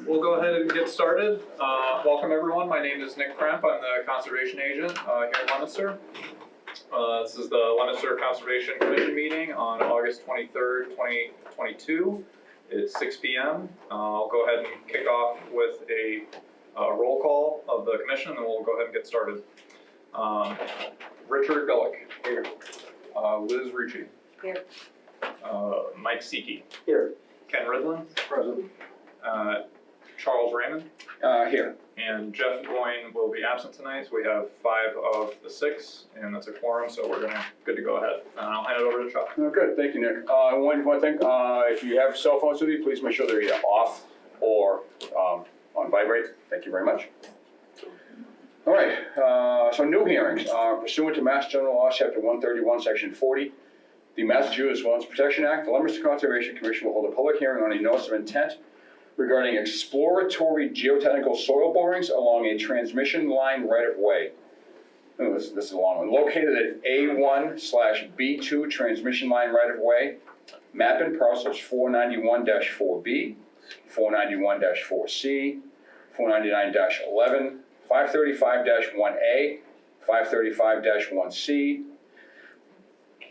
We'll go ahead and get started. Welcome everyone, my name is Nick Kremp, I'm the Conservation Agent here in Leominster. This is the Leominster Conservation Commission meeting on August 23rd, 2022. It's 6 p.m. I'll go ahead and kick off with a roll call of the commission and then we'll go ahead and get started. Richard Gullick. Here. Liz Ricci. Here. Mike Seeke. Here. Ken Ridlin. Present. Charles Raymond. Here. And Jeff Goyne will be absent tonight, so we have 5 of the 6, and that's a quorum, so we're good to go ahead. I'll hand it over to Chuck. Oh, good, thank you, Nick. One thing, if you have cell phones with you, please make sure they're either off or on vibrate. Thank you very much. All right, so new hearings. Pursuant to Mass General Law, Chapter 131, Section 40, the Massachusetts Wetlands Protection Act, the Leominster Conservation Commission will hold a public hearing on a notice of intent regarding exploratory geotechnical soil borings along a transmission line right-of-way. Oh, this is a long one. Located at A1/B2 transmission line right-of-way, map and parcels 491-4B, 491-4C, 499-11, 535-1A, 535-1C.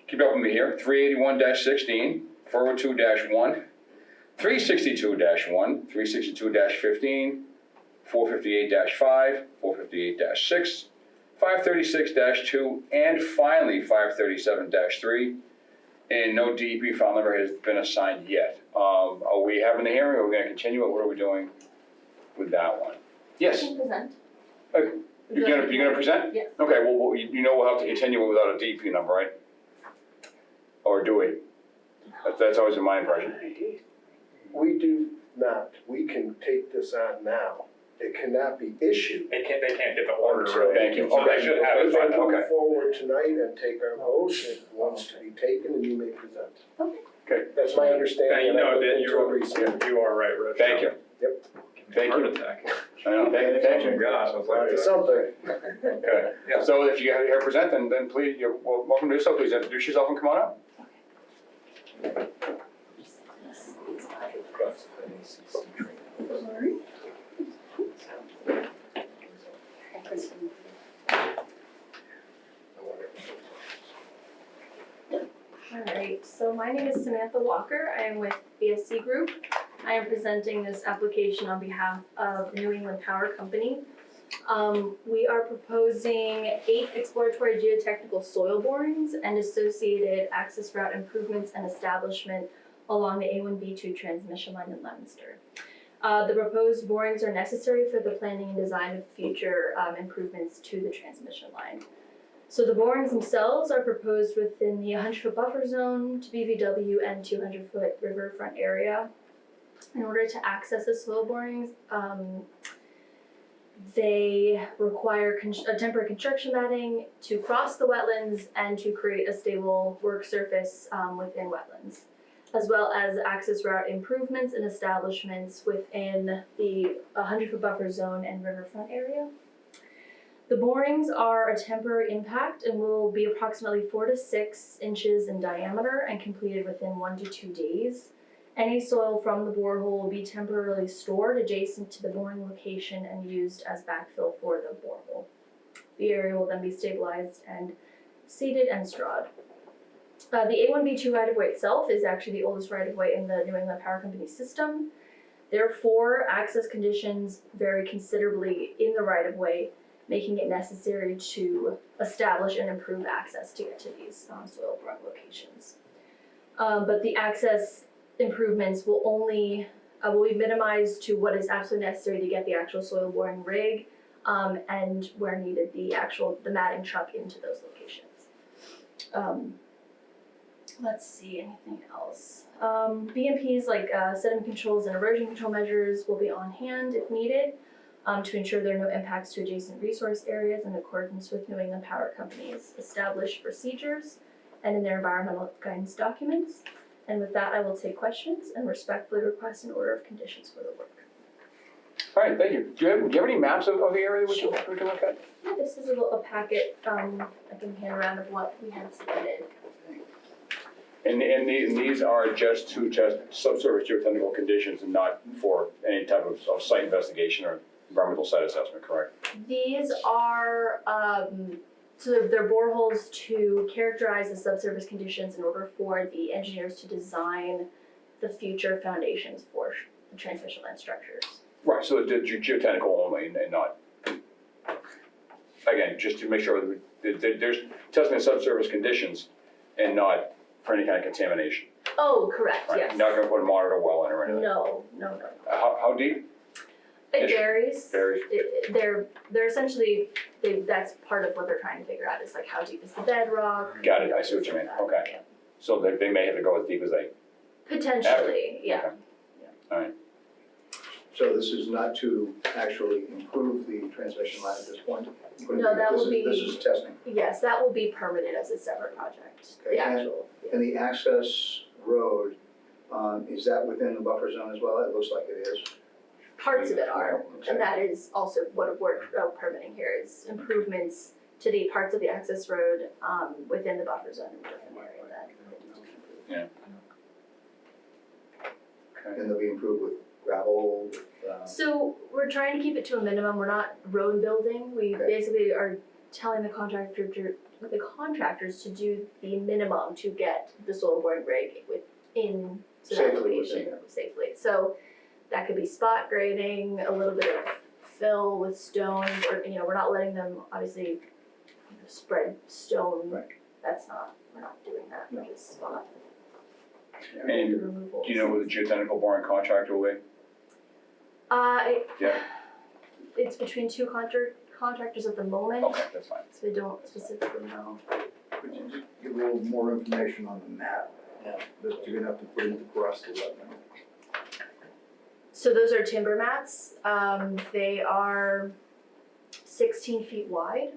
Keep up with me here. 381-16, 402-1. 362-1, 362-15, 458-5, 458-6, 536-2, and finally 537-3. And no DEP file number has been assigned yet. Are we having the hearing, or are we going to continue it? What are we doing with that one? Yes. You can present. You're going to present? Yes. Okay. Well, you know we'll have to continue it without a DEP number, right? Or do we? That's always been my impression. We do not. We can take this on now. It cannot be issued. They can't get the order. Thank you. So they should have it by We now. can Okay. move forward tonight and take our vote. It wants to be taken, and you may present. Okay. That's my understanding. You know that you you are right, Rich. Thank you. Yep. Thank you. Heart attack. I know. Thank Oh you. my gosh, I was like, something. Okay. Yeah. So if you have here present, then please, you're welcome to do so. Please introduce yourself and come on up. Alright, so my name is Samantha Walker. I am with BSC Group. I am presenting this application on behalf of New England Power Company. We are proposing 8 exploratory geotechnical soil borings and associated access route improvements and establishment along the A1B2 transmission line in Leominster. The proposed borings are necessary for the planning and design of future improvements to the transmission line. So the borings themselves are proposed within the 100-foot buffer zone to BVW and 200-foot riverfront area. In order to access the soil borings, they require a temporary construction matting to cross the wetlands and to create a stable work surface within wetlands, as well as access route improvements and establishments within the 100-foot buffer zone and riverfront area. The borings are a temporary impact and will be approximately 4 to 6 inches in diameter and completed within 1 to 2 days. Any soil from the borehole will be temporarily stored adjacent to the boring location and used as backfill for the borehole. The area will then be stabilized and seeded and strawed. The A1B2 right-of-way itself is actually the oldest right-of-way in the New England Power Company system. Therefore, access conditions vary considerably in the right-of-way, making it necessary to establish and improve access to get to these soil boring locations. But the access improvements will be minimized to what is absolutely necessary to get the actual soil boring rig, and where needed the matting truck into those locations. Let's see, anything else? BMPs like sediment controls and erosion control measures will be on hand if needed, to ensure there are no impacts to adjacent resource areas in accordance with New England Power Company's established procedures and in their environmental guidance documents. And with that, I will take questions and respectfully request an order of conditions for the work. All right, thank you. Do you have any maps of the area we can look at? Yeah, this is a packet I can hand around of what we had submitted. And these are just to test subsurface geotechnical conditions and not for any type of site investigation or environmental site assessment, correct? These are, so they're boreholes to characterize the subsurface conditions in order for the engineers to design the future foundations for the transmission line structures. Right, so the geotechnical only and not, again, just to make sure that there's testing the subsurface conditions and not for any kind of contamination. Oh, correct, Right? yes. You're not gonna put a monitor well in or anything? No. How deep? It Ish. varies. Varies. They're essentially, that's part of what they're trying to figure out is like how deep is the bedrock. Got it, I see what you mean, okay. Yeah. So they may have to go as deep as they. Potentially, yeah. Alright, So this is not to actually improve the transmission line at this point? No, that will be- This is testing. Yes, that will be permitted as a separate project, Okay, the and- actual. And the access road, is that within the buffer zone as well? It looks like it is. Parts of it are, Okay. and that is also what we're permitting here is improvements to the parts of the access road, within the buffer zone in the different area that they need to improve. okay. And they'll be improved with gravel, with, So we're trying to keep it to a minimum, we're not road building, we Okay. basically are telling the contractors to do the minimum to get the soil boring rig within to that Safely location within there. safely. So that could be spot grading, a little bit of fill with stone, or, we're not letting them obviously spread stone. Right. We're not doing that, we're No. just spot. And removals. do you know who the geotechnical boring contractor will be? Yeah. It's between two contractors at the moment. Okay, that's fine. So I don't specifically know. Could you just give a little more information on the map that you're gonna have to put into across the wetland? So those are timber mats. They are 16 feet wide.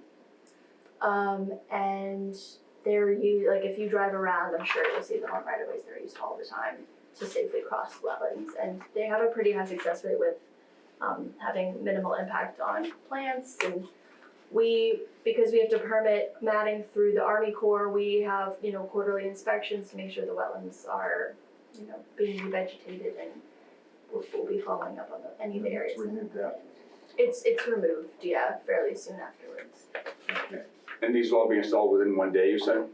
And they're used, like if you drive around, I'm sure you'll see them on right of ways, they're used all the time to safely cross wetlands. And they have a pretty high success rate with having minimal impact on plants. And because we have to permit matting through the Army Corps, we have, quarterly inspections to make sure the wetlands are, being revegetated, and we'll be following up on any of the areas. It's removed that. It's removed, yeah, fairly soon afterwards. And these will all be installed within one day, you said?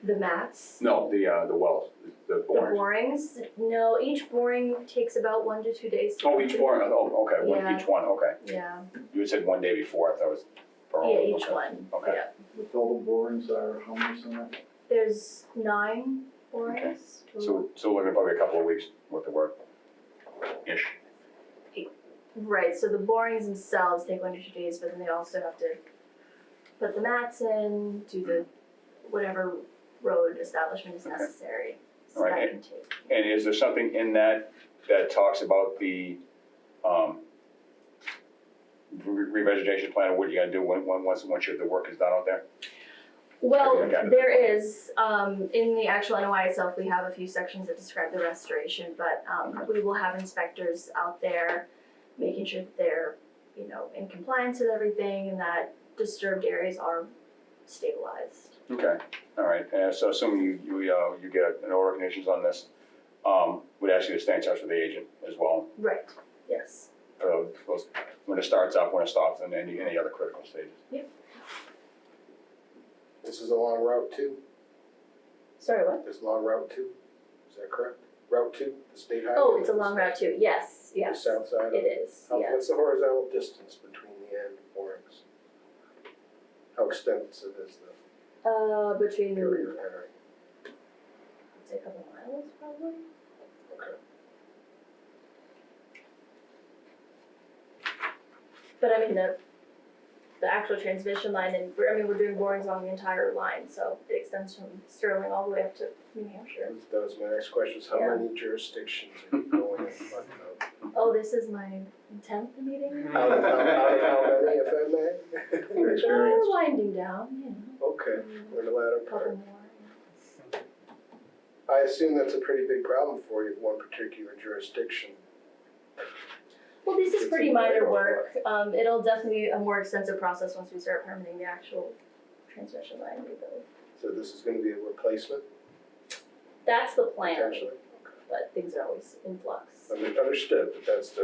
The mats, No, the wells, the the borings. borings, no, each boring takes about 1 to 2 days to Oh, each complete. boring, oh, okay, Yeah. each one, okay. Yeah, You had said one day before, I thought it was for all. yeah, of them, each okay. one, Okay. yeah. The total borings are how many in that? There's 9 borings total. So we're looking at probably a couple of weeks worth of work, ish. Right, so the borings themselves take 1 to 2 days, but then they also have to put the mats in, do the whatever road establishment is Okay. necessary. So All right, that can take. And is there something in that talks about the, revegetation plan, or what you're gonna do once the work is done out there? Well, Okay. there is, in the actual NOI itself, we have a few sections that describe the restoration, but, we will have inspectors out there making sure that they're, in compliance with everything and that disturbed areas are stabilized. Okay, all right, so assuming you get an order of conditions on this, we'd ask you to stay in touch with the agent as well, Right, yes. for those, when it starts up, when it stops, and any other critical stages. This is a long route too, Sorry, what? this is long route two, is that correct? Route two, the state highway? Oh, it's a long route too, yes, The yes. south side of It it? is, How- yes. What's the horizontal distance between the end borings? How extensive is the Between, area area? I'd say a couple miles probably. Okay. But I mean, the actual transmission line, and we're doing borings along the entire line, so it extends from Sterling all the way up to New Hampshire. That was my next question, is how Yeah. many jurisdictions are you going in front of? Oh, this is my 10th meeting? Out of how many, if I may? Your experience. We're winding down, Okay, we're in the latter a couple part. more. I assume that's a pretty big problem for you, one particular jurisdiction. Well, this is It's pretty a minor minor work. It'll definitely be a more extensive process once we start permitting the actual transmission line rebuild. So this is gonna be a replacement? That's the plan, potentially? but things are always in flux. Understood, but that's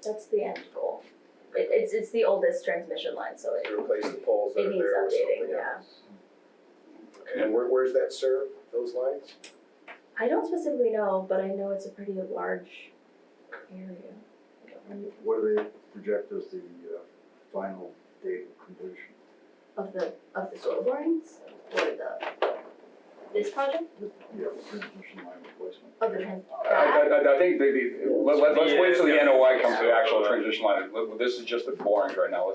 That's the end goal. It's the oldest transmission line, so to replace the poles that it are needs there with updating, something yeah. else. Okay, and where's that served, those lines? I don't specifically know, but I know it's a pretty large area. I don't know. What do they project as the final date of completion? Of the soil borings, or this project, Yeah, transmission line replacement. of the that? I think let's wait till the NOI comes to the actual transition line. This is just the borings right now.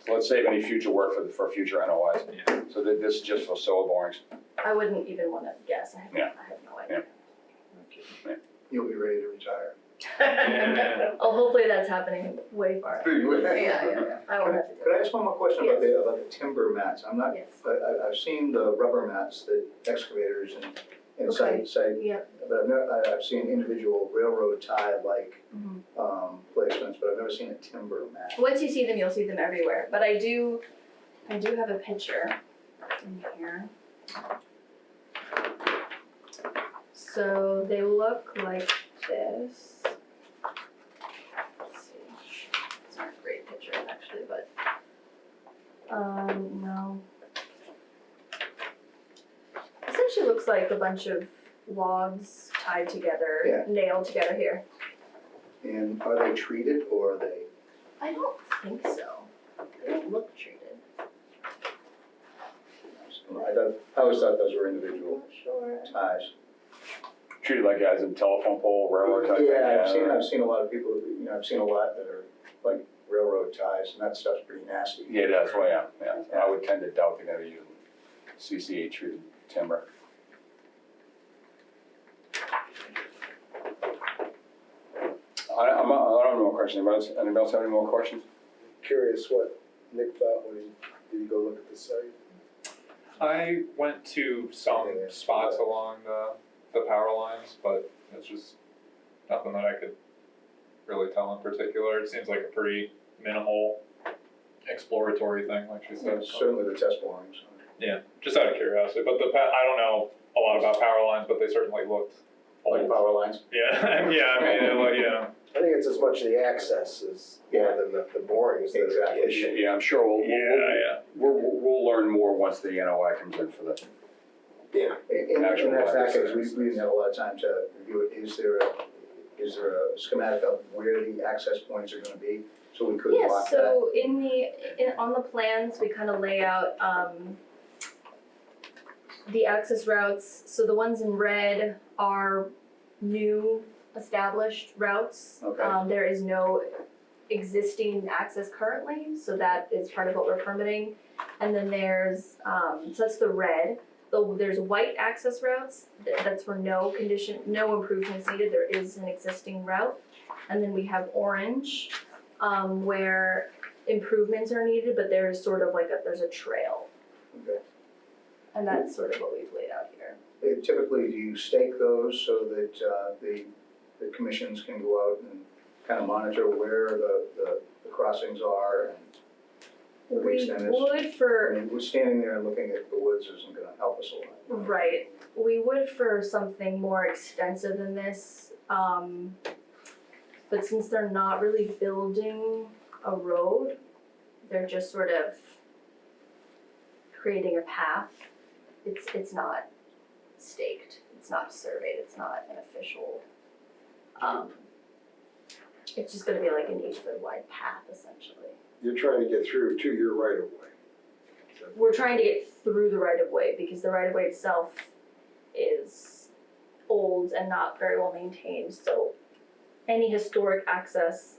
Let's save any future work for future NOIs. Yeah. So this is just for solar borings. I wouldn't even wanna guess, I have Yeah. no idea. You'll be ready to retire. Oh, hopefully that's happening way far. Yeah, I won't have to do Could I it. ask one more question about the timber mats? I'm not, Yes, I've seen the rubber mats that excavators and Okay. site, yep. but I've seen individual railroad tie like Mhm. placements, but I've never seen a timber mat. Once you see them, you'll see them everywhere, but I do have a picture in here. So they look like this. Let's see, it's not a great picture actually, but, no. Essentially looks like a bunch of logs tied together, Yeah. nailed together here. And are they treated or are they? I don't think so. They don't look treated. I always thought those were I'm individual not sure. ties. Treated like as a telephone pole, railroad type thing. Yeah, I've seen a lot of people, I've seen a lot that are like railroad ties, and that stuff's pretty nasty. Yeah, that's why, yeah. I would tend to doubt they're gonna be using CCA treated timber. I don't have more questions. Anybody else have any more questions? Curious what Nick thought when did he go look at the site? I went to some spots along the power lines, but it's just nothing that I could really tell in particular. It seems like a pretty minimal exploratory thing, like she said. Certainly the test borings. Yeah, just out of curiosity, but I don't know a lot about power lines, but they certainly looked old. Like power lines? Yeah, yeah, I mean, yeah. I think it's as much the access as more than the borings that are the Exactly. issue. Yeah, I'm sure Yeah. we'll learn more once the NOI comes in for the. Yeah. In Actual that wireless package, service. we didn't have a lot of time to review it. Is there a schematic of where the access points are gonna be, so we could Yes, block that? so on the plans, we kind of lay out, the access routes. So the ones in red are new established routes. Okay. There is no existing access currently, so that is part of what we're permitting. And then there's, so that's the red. There's white access routes, that's where no improvements needed, there is an existing route. And then we have orange, where improvements are needed, but there's sort of like there's a trail. Okay. And that's sort of what we've laid out here. Typically, do you stake those so that the commissions can go out and kind of monitor where the crossings are and what the We extent is? would I for, mean, we're standing there and looking at the woods isn't gonna help us a lot. right, we would for something more extensive than this, but since they're not really building a road, they're just sort of creating a path. It's not staked, it's not surveyed, it's not an official, it's just gonna be like an 8-foot wide path essentially. You're trying to get through to your right of way. We're trying to get through the right of way because the right of way itself is old and not very well maintained, so any historic access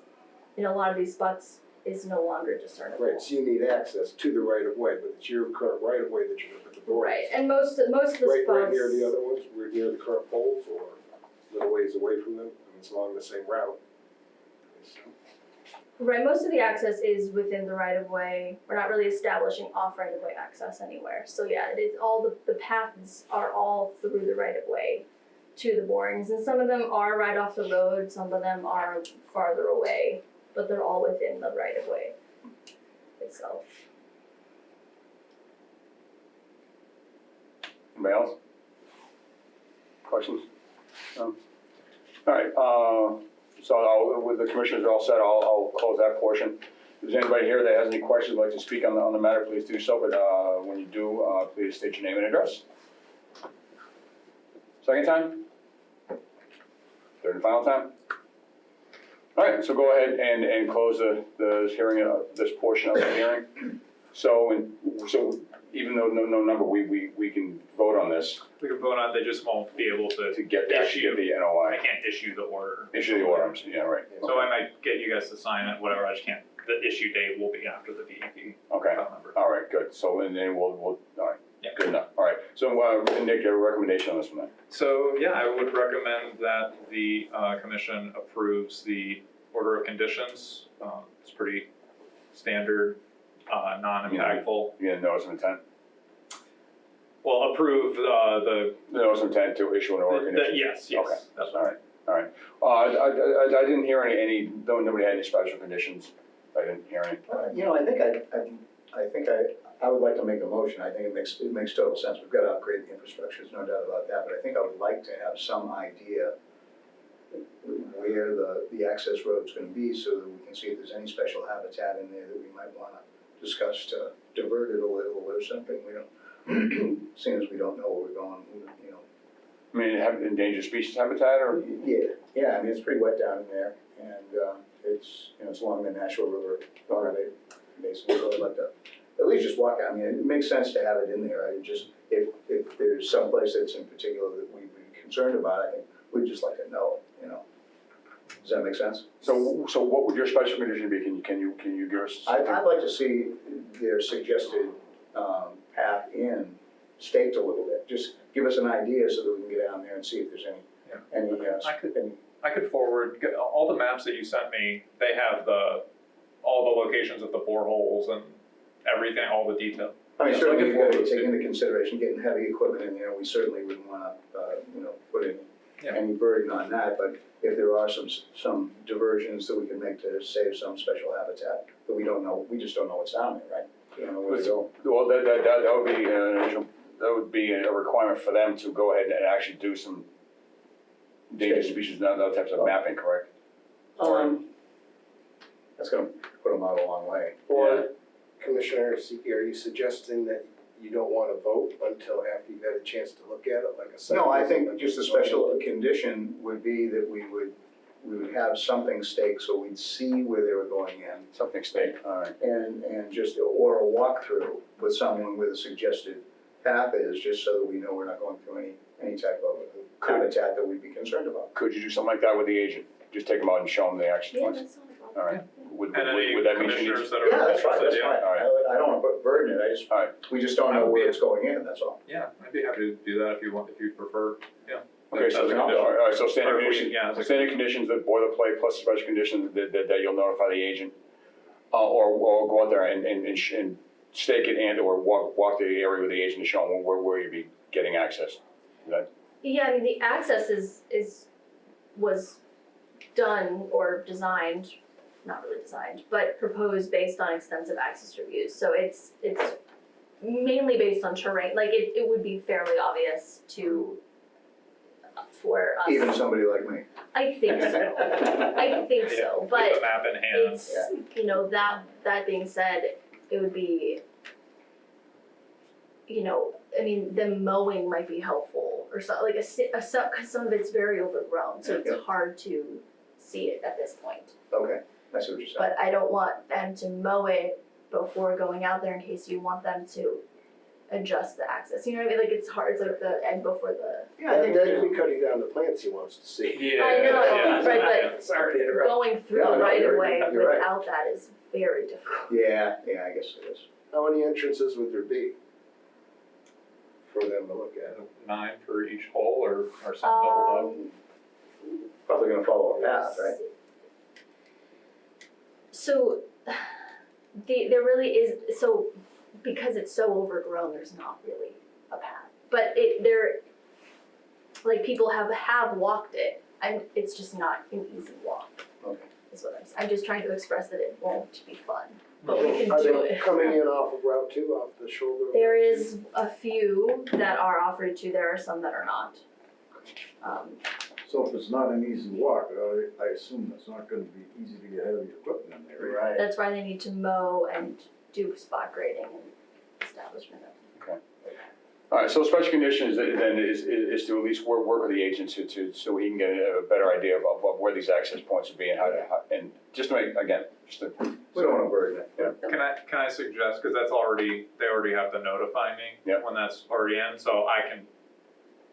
in a lot of these spots is no longer discernible. Right, so you need access to the right of way, but it's your current right of way that you're gonna put the borings. Right, and most of the spots. Right near the other ones, right near the current poles, or a little ways away from them, I mean, it's along the same route. Right, most of the access is within the right of way. We're not really establishing off right of way access anywhere. So yeah, it is all the paths are all through the right of way to the borings. And some of them are right off the road, some of them are farther away, but they're all within the right of way itself. Anybody else? questions? No? All right, so with the commissioners all set, I'll close that portion. If there's anybody here that has any questions, would like to speak on the matter, please do so, but when you do, please state your name and address. Second time? Third and final time? All right, so go ahead and close the hearing, this portion of the hearing. So even though no number, we can vote on this We can vote on, they just won't be able to to get the, actually get the I NOI. can't issue the order. Issue the order, yeah, right. So I might get you guys to sign it, whatever, I just can't, the issue date will be after the DEP Okay, file number. all right, good. So, and then we'll, all right, Yeah. good enough. All right, so Nick, you have a recommendation on this one then? So, yeah, I would recommend that the commission approves the order of conditions. It's pretty standard, non-impactful. You get a notice of intent? Well, approve the, The notice of intent to issue an order of conditions? yes, Okay, that's all right. right, all right. I didn't hear any, nobody had any special conditions. I didn't hear any. You know, I think I would like to make a motion. I think it makes total sense. We've got to upgrade the infrastructure, there's no doubt about that. But I think I would like to have some idea where the access road's gonna be so that we can see if there's any special habitat in there that we might wanna discuss to divert it a little or something. We don't, seeing as we don't know where we're going, you know. I mean, have endangered species habitat or? Yeah, I mean, it's pretty wet down in there, and it's, you know, it's along the Nashua River waterway basin, so I'd like to at least just walk out. I mean, it makes sense to have it in there. I just, if there's someplace that's in particular that we'd be concerned about, I think we'd just like to know, you know. Does that make sense? So what would your special condition be? Can you give us? I'd like to see their suggested path in staked a little bit. Just give us an idea so that we can get down there and see if there's any. I could forward, all the maps that you sent me, they have all the locations of the boreholes and everything, all the detail. I mean, Yeah, certainly looking you gotta forward take to- into consideration getting heavy equipment in there. We certainly wouldn't wanna, put Yeah. any burden on that. But if there are some diversions that we can make to save some special habitat that we don't know, we just don't know what's down there, right? We don't know where to go. Well, that would be an initial, that would be a requirement for them to go ahead and actually do some endangered species, those types of mapping, correct? That's gonna put them out a long way. Or, Commissioner Siki, are you suggesting that you don't wanna vote until after you've had a chance to look at it, like a site No, I visit? think just a special condition would be that we would have something staked so we'd see where they were going in. Something state, all right. And just, or a walkthrough with someone with a suggested path is, just so that we know we're not going through any type of habitat that we'd be concerned about. Could you do something like that with the agent? Just take them out and show them the action Yeah, points? that's not a problem. All right. Would And any that mean she commissioners needs? that are Yeah, that's right, interested, that's yeah. fine. All I don't wanna put burden in it, All right. we just don't know where it's going in, that's all. Yeah, I'd be happy to do that if you prefer, yeah. Okay, so, As a all condition. right, so standard Or if we- conditions, yeah, as a standard conditions, that boilerplate plus special conditions that you'll notify the agent. Or go out there and stake it and or walk the area with the agent to show them where you'd be getting access. Is that? Yeah, I mean, the access was done or designed, not really designed, but proposed based on extensive access reviews. So it's mainly based on terrain, like it would be fairly obvious for us. Even somebody like me. I think so, I think so, With but the map in hand. it's, you know, that being said, it would be, you know, I mean, the mowing might be helpful or so, like cause some of it's very overgrown, so it's Yeah. hard to see it at this point. Okay, I see what you're saying. But I don't want them to mow it before going out there in case you want them to adjust the access, you know what I mean, like it's hard, it's like the end before the, Yeah, I think Then he'd be cutting down the plants he wants to see. Yeah, I know, yeah, right, yeah. but Sorry to interrupt. going through Yeah, the no, right of you're way right. without that is very difficult. Yeah, I guess it is. How many entrances would there be for them to look at? 9 for each hole or some doubled up? Probably gonna follow a path, right? So, there really is, so, because it's so overgrown, there's not really a path. But like, people have walked it, and it's just not an easy walk, Okay. is what I'm just trying to express that it won't be fun, but we can Are do they it. coming in off of Route 2, off the shoulder? of There Route 2? is a few that are offered to, there are some that are not. So if it's not an easy walk, I assume it's not gonna be easy to get heavy equipment in there. Right. That's why they need to mow and do spot grading and establishment of. All right, so special conditions then is to at least work with the agents so we can get a better idea of where these access points would be and and just to make, again, We don't wanna burden it. Yeah. Can I suggest, because they already have to notify me Yeah. when that's already in, so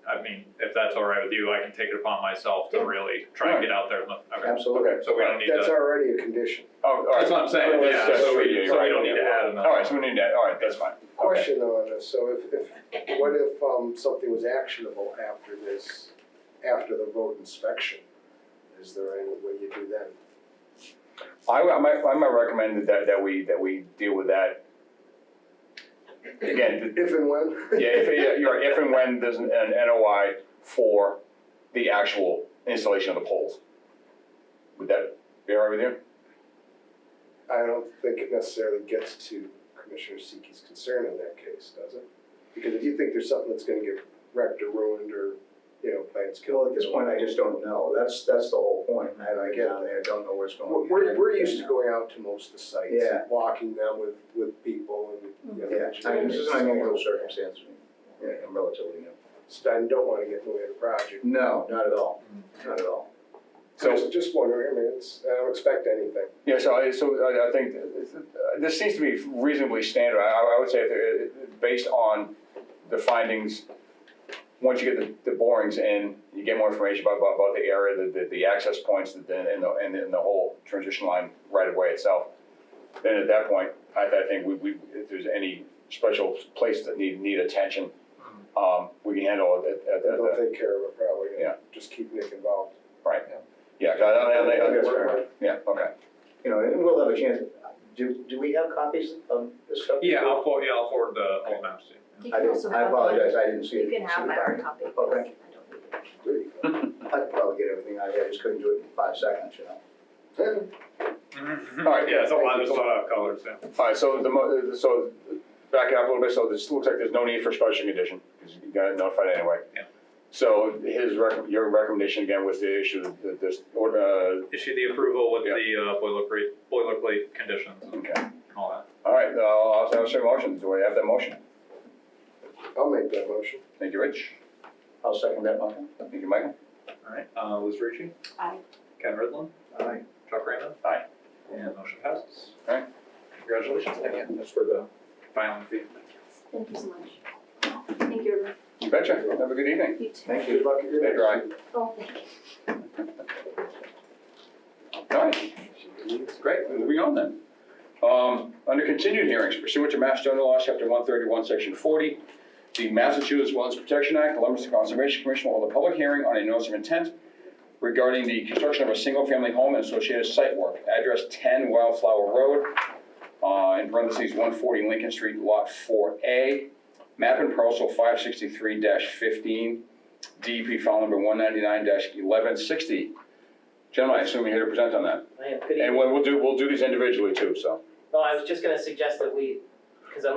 I mean, if that's all right with you, I can take it upon myself to Yeah. really try and get out there. Okay. Absolutely. So we don't need That's to, already a condition. Oh, all right. that's what I'm saying, Oh, yeah, that's so true, we don't need to add another. All right, so we need that, all right, that's fine. Okay. Question though on this, so what if something was actionable after the road inspection? Is there any way you do then? I might recommend that we deal with that. Again, If and when? if and when there's an NOI for the actual installation of the poles. Would that be all right with you? I don't think it necessarily gets to Commissioner Seekey's concern in that case, does it? Because if you think there's something that's gonna get wrecked or ruined or, plants killed. Well, at this point, I just don't know. That's the whole point. I get down there, I don't know what's going on. We're used to going out to most of the sites, Yeah. walking them with people and, Yeah, I mean, this is an unusual circumstance. Yeah, I'm relatively new. So I don't wanna get in the way of the project. No, not at all, not at all. So, Just wondering, I mean, I don't expect anything. yeah, so I think this seems to be reasonably standard. I would say based on the findings, once you get the borings in, you get more information about the area, the access points, and the whole transition line right of way itself. Then at that point, I think if there's any special place that need attention, we can handle it They'll take care of it probably, Yeah. just keep Nick involved. right. Yeah, 'cause I think that's fair. yeah, okay. And we'll have a chance, do we have copies of this stuff? Yeah, I'll forward the whole maps to you. You I can also I have apologize, I didn't see it. You can have my hard copy. Okay. I don't need it. There you I could probably get everything out, I just couldn't do it in 5 seconds, go. All right, Yeah, there's a lot of colors, yeah. All right, so back it up a little bit, so this looks like there's no need for special condition, because you got it notified anyway. Yeah. So your recommendation again was to issue this order, Issue the approval with Yeah. the boilerplate conditions and okay. all that. All right, I'll say motion, do I have that motion? I'll make that motion. Thank you, Rich. I'll second that motion. Thank you, Michael. All right, Liz Ricci, Aye. Ken Ridlin, Aye. Chuck Raymond. Aye. And motion passes. All right. Congratulations again, that's for the filing fee. Thank you so much. Thank you, everyone. You betcha, have a good evening. You too. Thank you. Good luck at your Stay next. dry. Oh, thank you. All right, great, moving on then. Under continued hearings pursuant to Mass General Law, Chapter 131, Section 40, the Massachusetts Wetlands Protection Act, the Leominster Conservation Commission will hold a public hearing on a notice of intent regarding the construction of a single-family home and associated site work. Address 10 Wildflower Road, in parentheses 140 Lincoln Street, Lot 4A, map and parcel 563-15, DEP file number 199-1160. Gentlemen, I assume you're here to present on that. I am, good And evening. we'll do these individually too, so. No, I was just gonna suggest that because I'm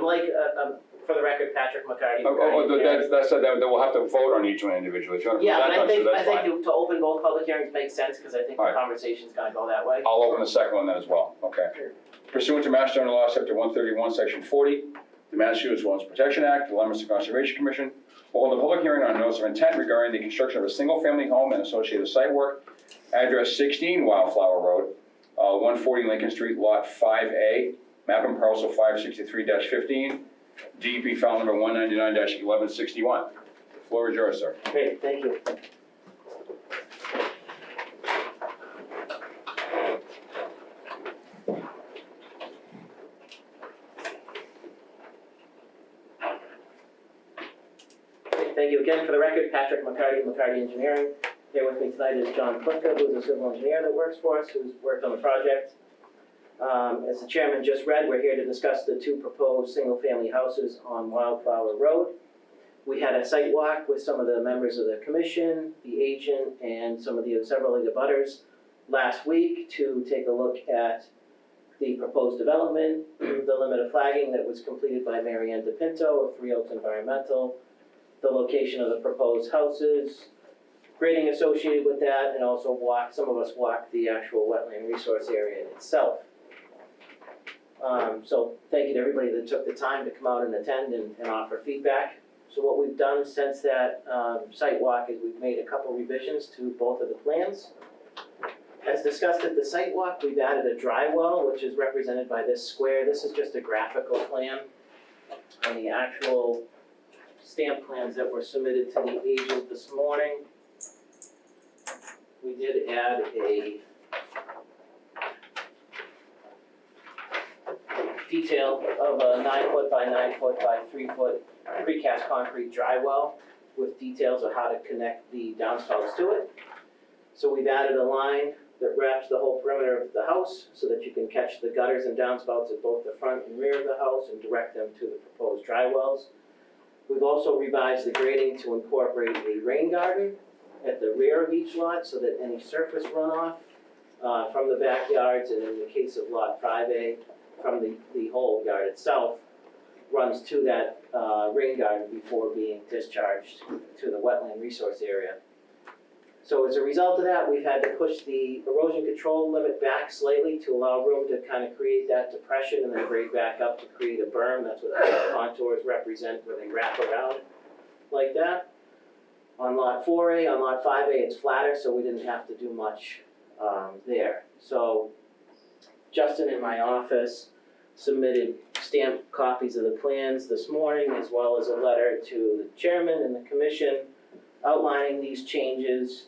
for the record, Patrick McCarty. That's then we'll have to vote on each one individually. If you want to Yeah, present and on, so I that's fine. think to open both public hearings makes sense, because I think All the right. conversation's gonna go that way. I'll open the second one then as well, okay. Pursuant to Mass General Law, Chapter 131, Section 40, the Massachusetts Wetlands Protection Act, the Leominster Conservation Commission will hold a public hearing on a notice of intent regarding the construction of a single-family home and associated site work. Address 16 Wildflower Road, 140 Lincoln Street, Lot 5A, map and parcel 563-15, DEP file number 199-1161. The floor is yours, sir. Great, thank you. Thank you again. For the record, Patrick McCarty, McCarty Engineering. Here with me tonight is John Klifka, who's a civil engineer that works for us, who's worked on the project. As the chairman just read, we're here to discuss the two proposed single-family houses on Wildflower Road. We had a site walk with some of the members of the commission, the agent, and several of the abutters last week to take a look at the proposed development, the limit of flagging that was completed by Mary Ann DePinto of 3 Oaks Environmental, the location of the proposed houses, grading associated with that, and also some of us walk the actual wetland resource area itself. So thank you to everybody that took the time to come out and attend and offer feedback. So what we've done since that site walk is we've made a couple revisions to both of the plans. As discussed at the site walk, we've added a dry well, which is represented by this square. This is just a graphical plan. On the actual stamp plans that were submitted to the agent this morning, we did add a detail of a 9 foot by 9 foot by 3 foot precast concrete dry well with details of how to connect the downspouts to it. So we've added a line that wraps the whole perimeter of the house so that you can catch the gutters and downspouts at both the front and rear of the house and direct them to the proposed dry wells. We've also revised the grading to incorporate a rain garden at the rear of each lot so that any surface runoff from the backyards, and in the case of lot 5A, from the whole yard itself, runs to that rain garden before being discharged to the wetland resource area. So as a result of that, we've had to push the erosion control limit back slightly to allow room to kind of create that depression and then grade back up to create a berm. That's what the contours represent, where they wrap around like that. On lot 4A, on lot 5A, it's flatter, so we didn't have to do much there. So Justin in my office submitted stamped copies of the plans this morning, as well as a letter to the chairman and the commission outlining these changes.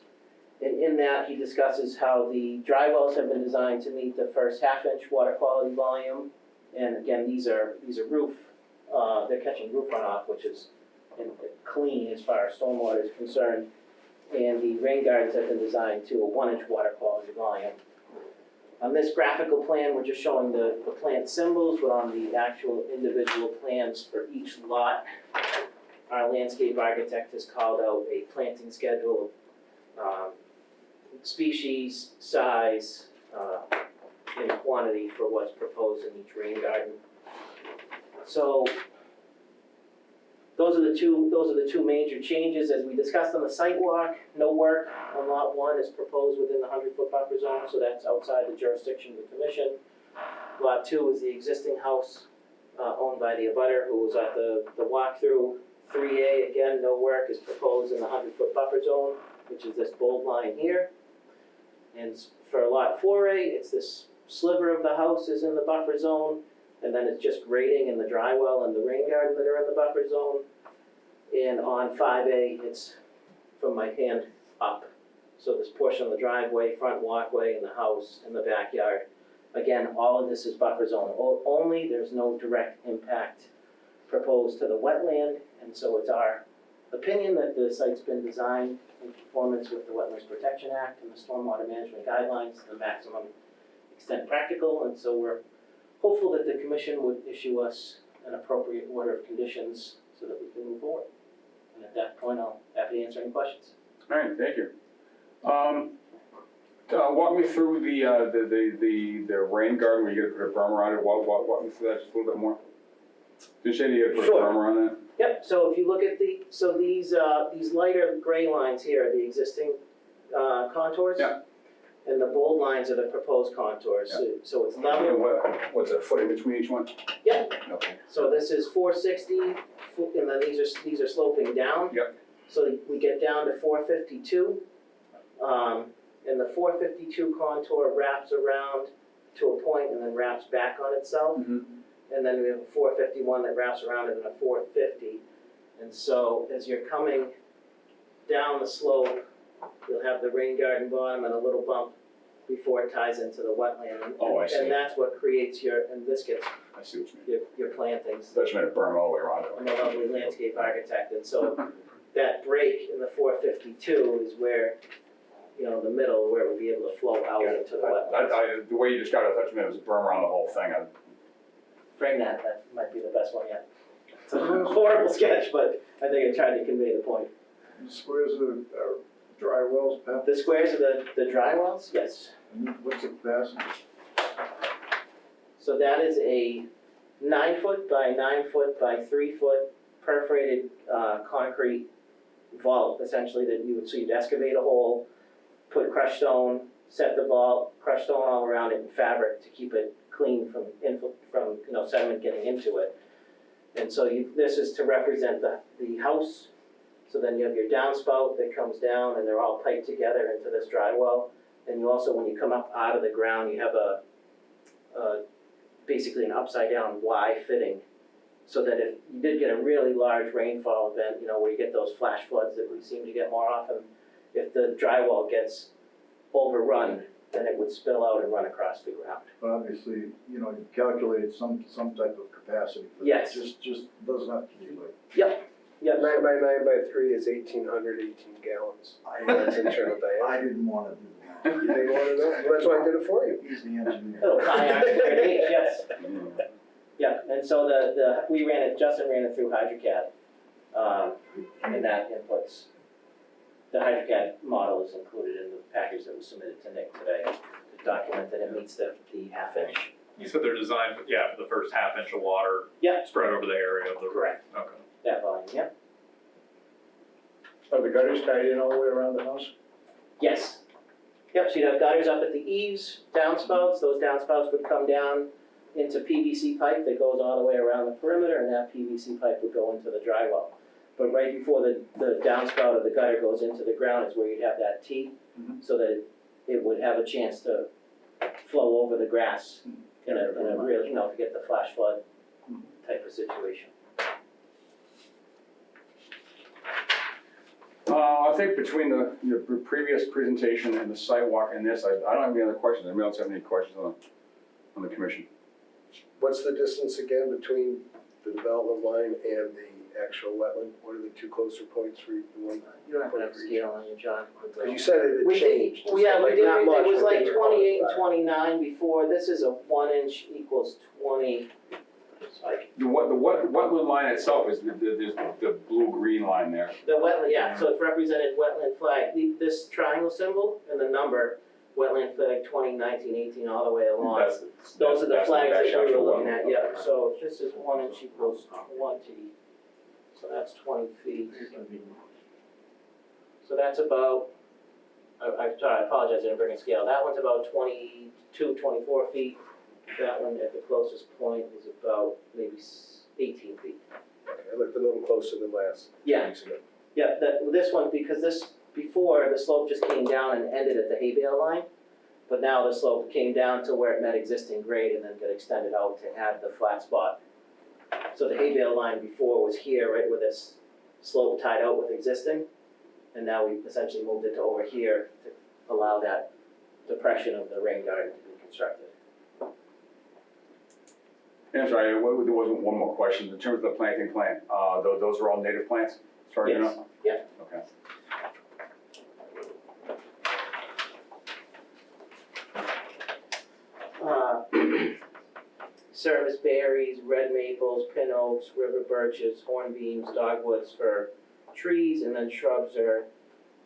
And in that, he discusses how the dry wells have been designed to meet the first half-inch water quality volume. And again, these are roof, they're catching roof runoff, which is clean as far as stormwater is concerned. And the rain gardens have been designed to a 1-inch water quality volume. On this graphical plan, we're just showing the plant symbols, but on the actual individual plans for each lot, our landscape architect has called out a planting schedule of species, size, and quantity for what's proposed in each rain garden. So those are the two major changes. As we discussed on the site walk, no work on lot 1 is proposed within the 100-foot buffer zone, so that's outside the jurisdiction of the commission. Lot 2 is the existing house owned by the abutter who was at the walkthrough. 3A, again, no work is proposed in the 100-foot buffer zone, which is this bold line here. And for lot 4A, it's this sliver of the house is in the buffer zone, and then it's just grading in the dry well and the rain garden that are in the buffer zone. And on 5A, it's from my hand up. So this portion of the driveway, front walkway, and the house, and the backyard. Again, all of this is buffer zone only. There's no direct impact proposed to the wetland, and so it's our opinion that the site's been designed in conformance with the Wetlands Protection Act and the Stormwater Management Guidelines to the maximum extent practical, and so we're hopeful that the commission would issue us an appropriate order of conditions so that we can move forward. And at that point, I'll be happy to answer any questions. All right, thank you. Walk me through the rain garden where you gotta put a berm around it. Walk me through that just a little bit more. Did you say you gotta put a Sure. berm around that? Yep, so if you look at these lighter gray lines here are the existing contours. Yeah. And the bold lines are the proposed contours, so it's level. And what's a foot in between each one? Yeah. Okay. So this is 460, and then these are sloping down. Yep. So we get down to 452. And the 452 contour wraps around to a point and then wraps back on itself. Mm-hmm. And then we have a 451 that wraps around it in a 450. And so as you're coming down the slope, you'll have the rain garden bottom and a little bump before it ties into the wetland. And, Oh, I see. And that's what creates and this gets I see what you mean. your plantings. Thought you meant a berm all the way around I'm it. a lovely landscape architect, and so that break in the 452 is where, the middle, where it would be able to flow out into the wetlands. The way you described it, I thought you meant it was a berm around the whole thing. Frame that might be the best one yet. It's a horrible sketch, but I think I tried to convey the point. The squares are dry wells, Pat? The squares are the dry wells? Yes. And what's the capacity? So that is a 9 foot by 9 foot by 3 foot perforated concrete vault essentially that so you'd excavate a hole, put crushed stone, set the vault, crushed stone all around it in fabric to keep it clean from sediment getting into it. And so this is to represent the house. So then you have your downspout that comes down and they're all piped together into this dry well. And you also, when you come up out of the ground, you have basically an upside down Y fitting. So that if you did get a really large rainfall event, where you get those flash floods that we seem to get more often, if the drywall gets overrun, then it would spill out and run across the ground. But obviously, you've calculated some type of capacity for that. Yes. Just doesn't have to be like. Yep. 9 by 9 by 3 is 1,818 gallons. That's internal diameter. I didn't want to do that. You didn't want to know? Well, that's why I did it for you. He's the engineer. Little kayak there at H, yes. Yeah, and so Justin ran it through HydroCAD, and that inputs. The HydroCAD model is included in the package that was submitted to Nick today to document that it meets the half inch. You said they're designed, for the first half inch of water Yeah. spread over the area of the. Correct. Okay. That volume, yeah. Are the gutters tied in all the way around the house? Yes. Yep, so you'd have gutters up at the eaves, downspouts. Those downspouts would come down into PVC pipe that goes all the way around the perimeter, and that PVC pipe would go into the drywall. But right before the downspout of the gutter goes into the ground is where you'd have that T, so that it would have a chance to flow over the grass in a real, if you get the flash flood type of situation. I think between your previous presentation and the sidewalk and this, I don't have any other questions. Anybody else have any questions on the commission? What's the distance again between the development line and the actual wetland? What are the two closer points for the one? You don't have to have scale on you, John. Because you said it had changed. Yeah, we Like, did, not much, it was but like they- 28 and 29 before. This is a 1 inch equals 20. The wetland line itself is the blue-green line there. The wetland, so it's represented wetland flag, this triangle symbol and the number, wetland flag 20, 19, 18, all the way along. Those are the flags that we were looking at, yeah. So if this is 1 inch equals 20, so that's 20 feet. So that's about, I apologize, I didn't bring a scale. That one's about 22, 24 feet. That one at the closest point is about maybe 18 feet. Okay, I looked a little closer than last. Yeah. weeks ago. Yeah, this one, because before, the slope just came down and ended at the hay bale line, but now the slope came down to where it met existing grade and then got extended out to add the flat spot. So the hay bale line before was here, right where this slope tied out with existing, and now we essentially moved it to over here to allow that depression of the rain garden to be constructed. And I'm sorry, there wasn't one more question. In terms of the planting plan, those are all native plants, as far as you know? Yes. Okay. Service berries, red maples, pin oaks, river birches, hornbeams, dogwoods for trees, and then shrubs are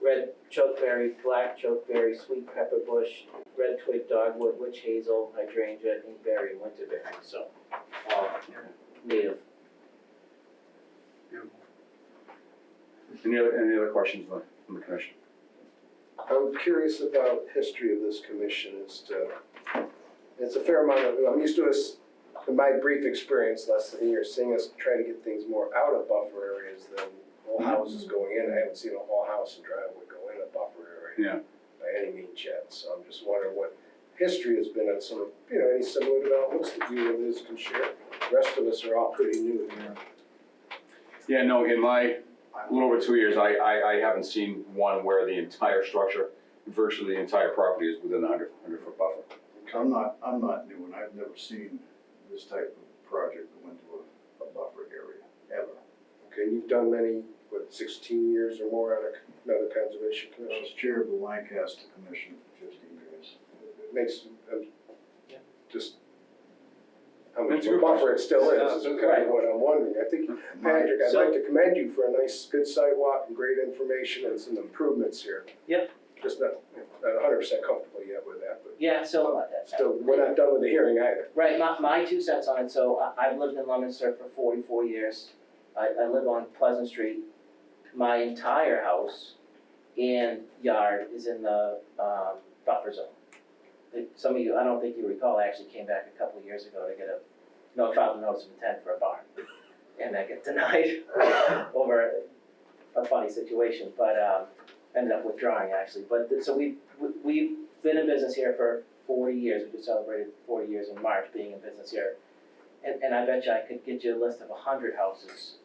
red chokeberry, black chokeberry, sweet pepper bush, red twig dogwood, witch hazel, hydrangea, inkberry, and winterberry, so all native. Any other questions from the commission? I'm curious about history of this commission as to, it's a fair amount of, I'm used to this, in my brief experience, less than a year, seeing us try to get things more out of buffer areas than whole houses going in. I haven't seen a whole house and driveway go in a buffer area by any means yet. So I'm just wondering what history has been on some of, any similar developments that you and Liz can share. The rest of us are all pretty new here. Yeah, no, in my little over 2 years, I haven't seen one where the entire structure, virtually the entire property is within the 100-foot buffer. I'm not new, and I've never seen this type of project go into a buffer area, ever. Okay, and you've done many, 16 years or more on another conservation I commission? was chair of the Lancaster Commission for 15 years. It makes, just how much That's a of a good buffer it still Yeah, is kind of what I'm wondering. I think, Patrick, I'd like to commend you for a nice, good sidewalk and great information and some improvements here. Yep. Just not 100% comfortable yet with that, but Yeah, so still, we're not done with the hearing either. right, my 2 cents on it, so I've lived in Leominster for 44 years. I live on Pleasant Street, my entire house and yard is in the buffer zone. Some of you, I don't think you recall, I actually came back a couple of years ago to get filed a notice of intent for a barn. And I get denied over a funny situation, but ended up withdrawing actually. But so we've been in business here for 40 years. We just celebrated 40 years in March being in business here. And I bet you I could get you a list of 100 houses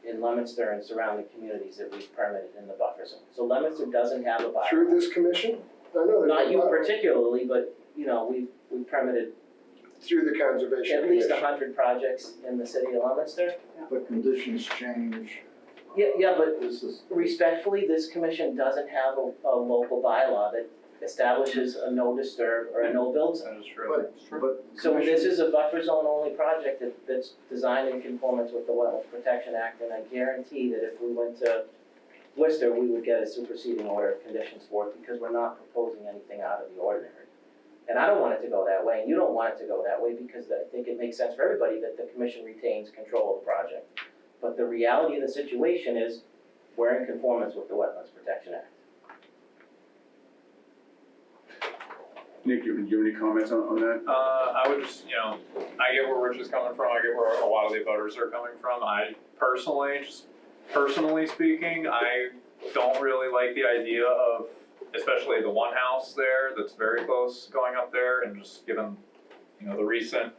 in Leominster and surrounding communities that we've permitted in the buffer zone. So Leominster doesn't have a bylaw. Through this commission? I know there's Not a you lot. particularly, but we've permitted Through the conservation at least commission. 100 projects in the city of Leominster. But conditions change. Yeah, but This is, respectfully, this commission doesn't have a local bylaw that establishes a no disturb or a no build zone. That is true. but. So this is a buffer zone only project that's designed in conformance with the Wetlands Protection Act, and I guarantee that if we went to Worcester, we would get a superseding order of conditions for it, because we're not proposing anything out of the ordinary. And I don't want it to go that way, and you don't want it to go that way, because I think it makes sense for everybody that the commission retains control of the project. But the reality of the situation is, we're in conformance with the Wetlands Protection Act. Nick, do you have any comments on that? I would just, I get where Rich is coming from, I get where a lot of the voters are coming from. I personally speaking, I don't really like the idea of, especially the one house there that's very close going up there, and just given, the recent,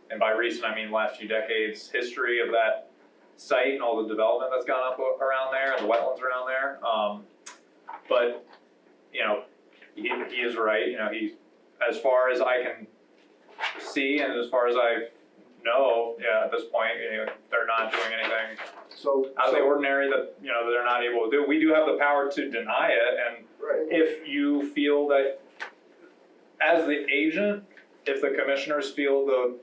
and by recent I mean last few decades, history of that site and all the development that's gone up around there and the wetlands around there. But, he is right, he, as far as I can see and as far as I know, at this point, they're not doing anything out of the ordinary that, they're not able to do. We do have the power to deny it, and Right. if you feel that, as the agent, if the commissioners feel the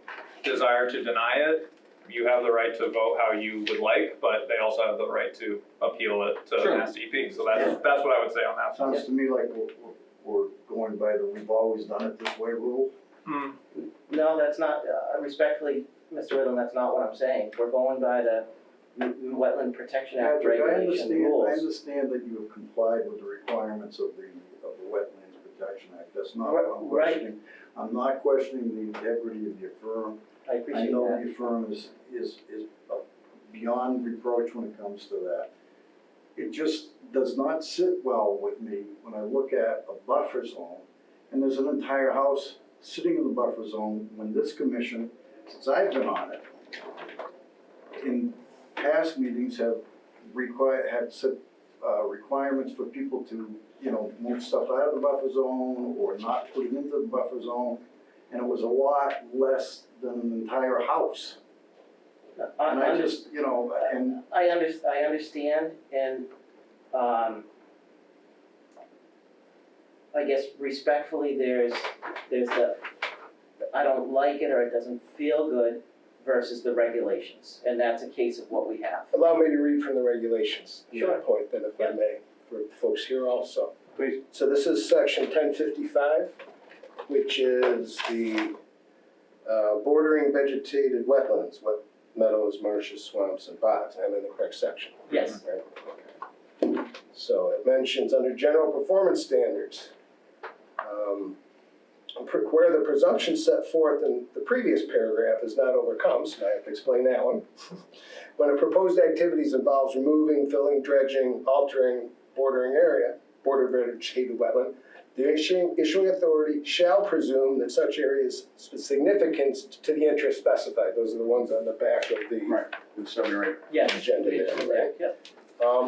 desire to deny it, you have the right to vote how you would like, but they also have the right to appeal it to Sure. Mass DEP. So that's what I would say on that. Sounds to me like we're going by the we've always done it this way rule. No, that's not, respectfully, Mr. Whitlam, that's not what I'm saying. We're going by the Wetland Protection Act Patrick, regulation I rules. understand that you have complied with the requirements of the Wetlands Protection Act. That's not Right, what I'm questioning. I'm not questioning the integrity of your firm. I I appreciate know that. your firm is beyond reproach when it comes to that. It just does not sit well with me when I look at a buffer zone, and there's an entire house sitting in the buffer zone, when this commission, since I've been on it, in past meetings have set requirements for people to, move stuff out of the buffer zone or not put it into the buffer zone, and it was a lot less than an entire house. And I just, and I understand, and I guess respectfully, there's the, I don't like it or it doesn't feel good versus the regulations, and that's a case of what we have. Allow me to read from the regulations at Sure. that point then, if I Yeah. may, for folks here also. Please. So this is section 1055, which is the bordering vegetated wetlands, meadows, marshes, swamps, and bogs. I'm in the correct section. Yes. Right, okay. So it mentions under general performance standards, where the presumption set forth in the previous paragraph is not overcome, so I have to explain that one. When a proposed activities involves removing, filling, dredging, altering bordering area, border vegetated wetland, the issuing authority shall presume that such areas significance to the interest specified. Those are the ones on the back of the Right, with 7 or 8. Yes. agenda there, right? Yep.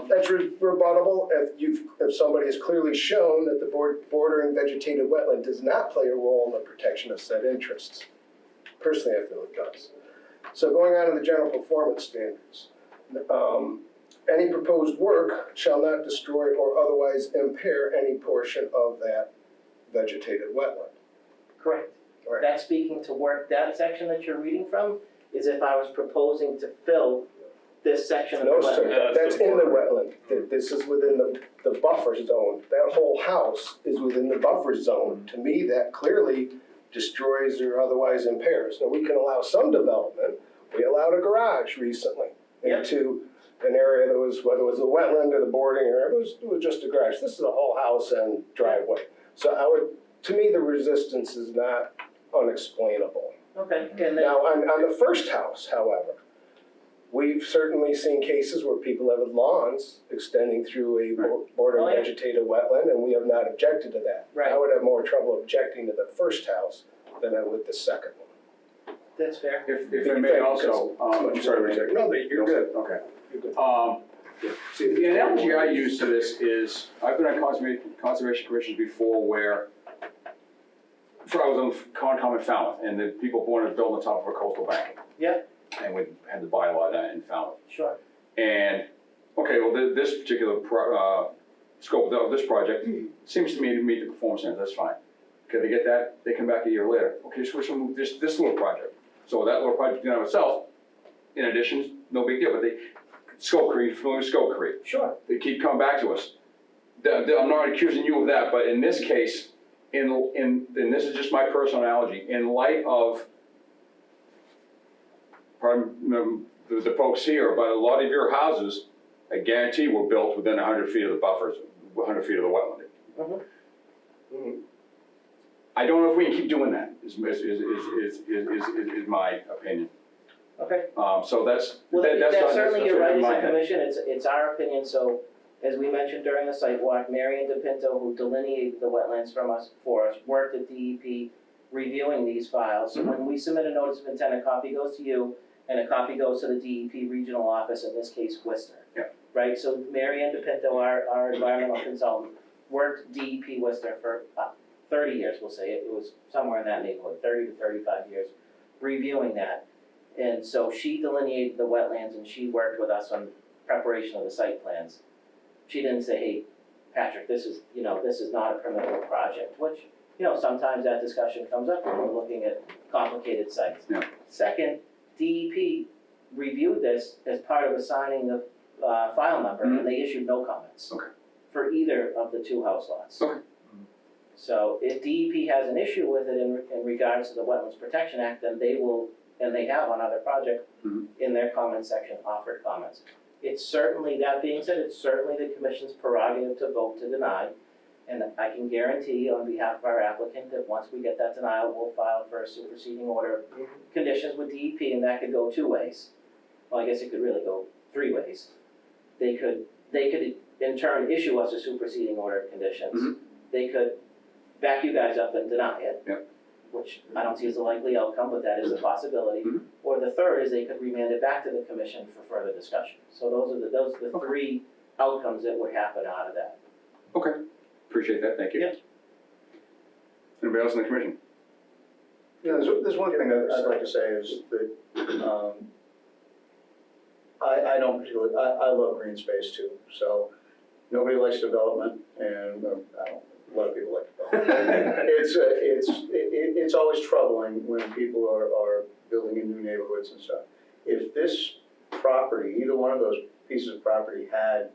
That's rebuttable if somebody has clearly shown that the bordering vegetated wetland does not play a role in the protection of said interests. Personally, I feel it does. So going on to the general performance standards. Any proposed work shall not destroy or otherwise impair any portion of that vegetated wetland. Correct. Right. That's speaking to work, that section that you're reading from is if I was proposing to fill this section of the No, wetland. sir, that's in the wetland. This is within the buffer zone. That whole house is within the buffer zone. To me, that clearly destroys or otherwise impairs. Now, we can allow some development. We allowed a garage recently Yep. into an area that was, whether it was the wetland or the bordering area, it was just a garage. This is a whole house and driveway. So to me, the resistance is not unexplainable. Okay, and then, Now, on the first house, however, we've certainly seen cases where people have lawns extending through a border Oh, yeah. vegetated wetland, and we have not objected to that. Right. I would have more trouble objecting to the first house than I would the second one. that's fair. If I may also, I'm sorry, Richard. No, you're good. Okay. You're good. See, the analogy I use to this is, I've been on conservation commissions before where, I was on Concom in Falmouth, and the people wanted to build on top of a coastal bank. Yeah. And we had the bylaw that in Falmouth. Sure. And, okay, well, this particular scope of this project seems to me to meet the performance standards, that's fine. Okay, they get that, they come back a year later, okay, so we'll move this little project. So that little project in and of itself, in addition, no big deal, but scope creep, familiar scope creep. Sure. They keep coming back to us. I'm not accusing you of that, but in this case, and this is just my personal analogy, in light of the folks here, but a lot of your houses, I guarantee were built within 100 feet of the buffers, 100 feet of the wetland. Mm-hmm. I don't know if we can keep doing that, is my opinion. Okay. So that's Well, that's that's not- certainly, that's you're right, in as my a head. commission, it's our opinion, so as we mentioned during the site walk, Marion DePinto, who delineated the wetlands for us, worked at DEP reviewing these files. So when we submit a notice of intent, a copy goes to you, and a copy goes to the DEP regional office, in this case, Worcester. Yeah. Right, so Marion DePinto, our environmental consultant, worked DEP Worcester for 30 years, we'll say, it was somewhere in that neighborhood, 30 to 35 years, reviewing that. And so she delineated the wetlands and she worked with us on preparation of the site plans. She didn't say, hey, Patrick, this is not a permissible project, which, sometimes that discussion comes up when we're looking at complicated sites. Yeah. Second, DEP reviewed this as part of assigning the file number, and they issued no comments. Okay. For either of the two house lots. Okay. So if DEP has an issue with it in regards to the Wetlands Protection Act, then they will, and they have on other projects, in their comment section, offered comments. It's certainly, that being said, it's certainly the commission's prerogative to vote to deny. And I can guarantee on behalf of our applicant that once we get that denial, we'll file for a superseding order of conditions with DEP, and that could go two ways. Well, I guess it could really go three ways. They could in turn issue us a superseding order of conditions. They could back you guys up and deny it. Yep. Which I don't see as a likely outcome, but that is a possibility. Or the third is they could remand it back to the commission for further discussion. So those are the three outcomes that would happen out of that. Okay, appreciate that, thank you. Yeah. Anybody else in the commission? Yeah, there's one thing that I'd like to say is that, I don't particularly, I love green space too, so nobody likes development, and a lot of people like development. It's always troubling when people are building in new neighborhoods and stuff. If this property, either one of those pieces of property had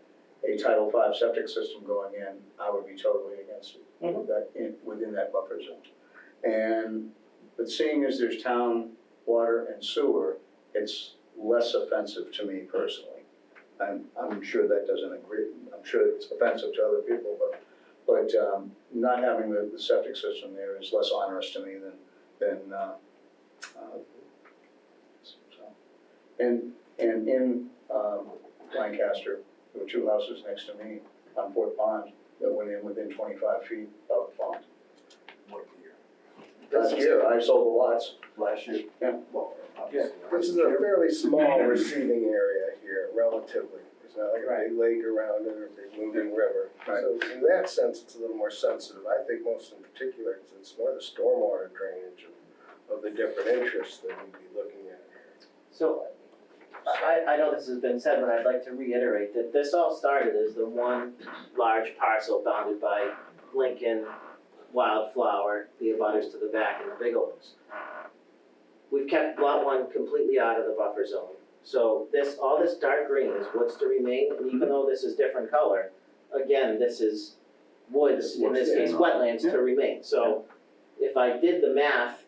a Title V septic system going in, I would be totally against it, within that buffer zone. But seeing as there's town water and sewer, it's less offensive to me personally. I'm sure that doesn't agree, I'm sure it's offensive to other people, but not having the septic system there is less onerous to me than and in Lancaster, there were two houses next to me on Fort Pond that went in within 25 feet of the pond. What year? This year, I sold the lots. Last year? Yeah. Well, Yeah, obviously. this is a fairly small receiving area here, relatively. It's not like a big lake around it or a big moving river. Right. So in that sense, it's a little more sensitive. I think most in particular, it's more the stormwater drainage of the different interests that we'd be looking at here. So I know this has been said, but I'd like to reiterate that this all started as the one large parcel bounded by Lincoln, Wildflower, the abutters to the back, and the Big Oaks. We've kept lot one completely out of the buffer zone. So all this dark green is what's to remain, and even though this is different color, again, this is woods, in this case, wetlands to remain. So if I did the math,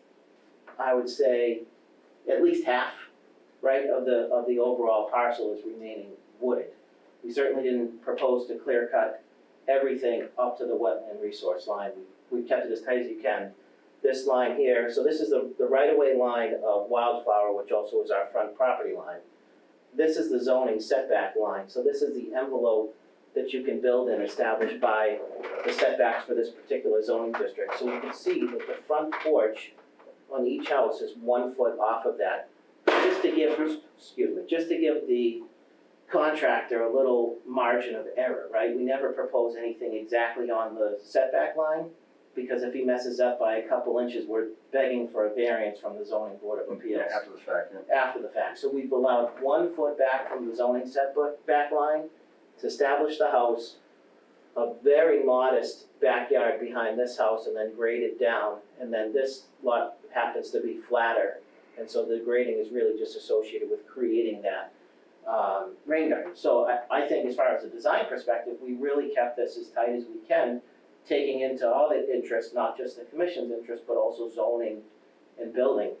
I would say at least half, right, of the overall parcel is remaining wooded. We certainly didn't propose to clear cut everything up to the wetland resource line. We've kept it as tight as you can. This line here, so this is the right-of-way line of Wildflower, which also is our front property line. This is the zoning setback line, so this is the envelope that you can build in established by the setbacks for this particular zoning district. So you can see that the front porch on each house is 1 foot off of that. Just to give the contractor a little margin of error, right? We never propose anything exactly on the setback line, because if he messes up by a couple inches, we're begging for a variance from the zoning board of appeals. Yeah, after the fact, yeah. After the fact. So we've allowed 1 foot back from the zoning setback line to establish the house, a very modest backyard behind this house, and then grade it down. And then this lot happens to be flatter, and so the grading is really just associated with creating that rain garden. So I think as far as a design perspective, we really kept this as tight as we can, taking into all the interest, not just the commission's interest, but also zoning and building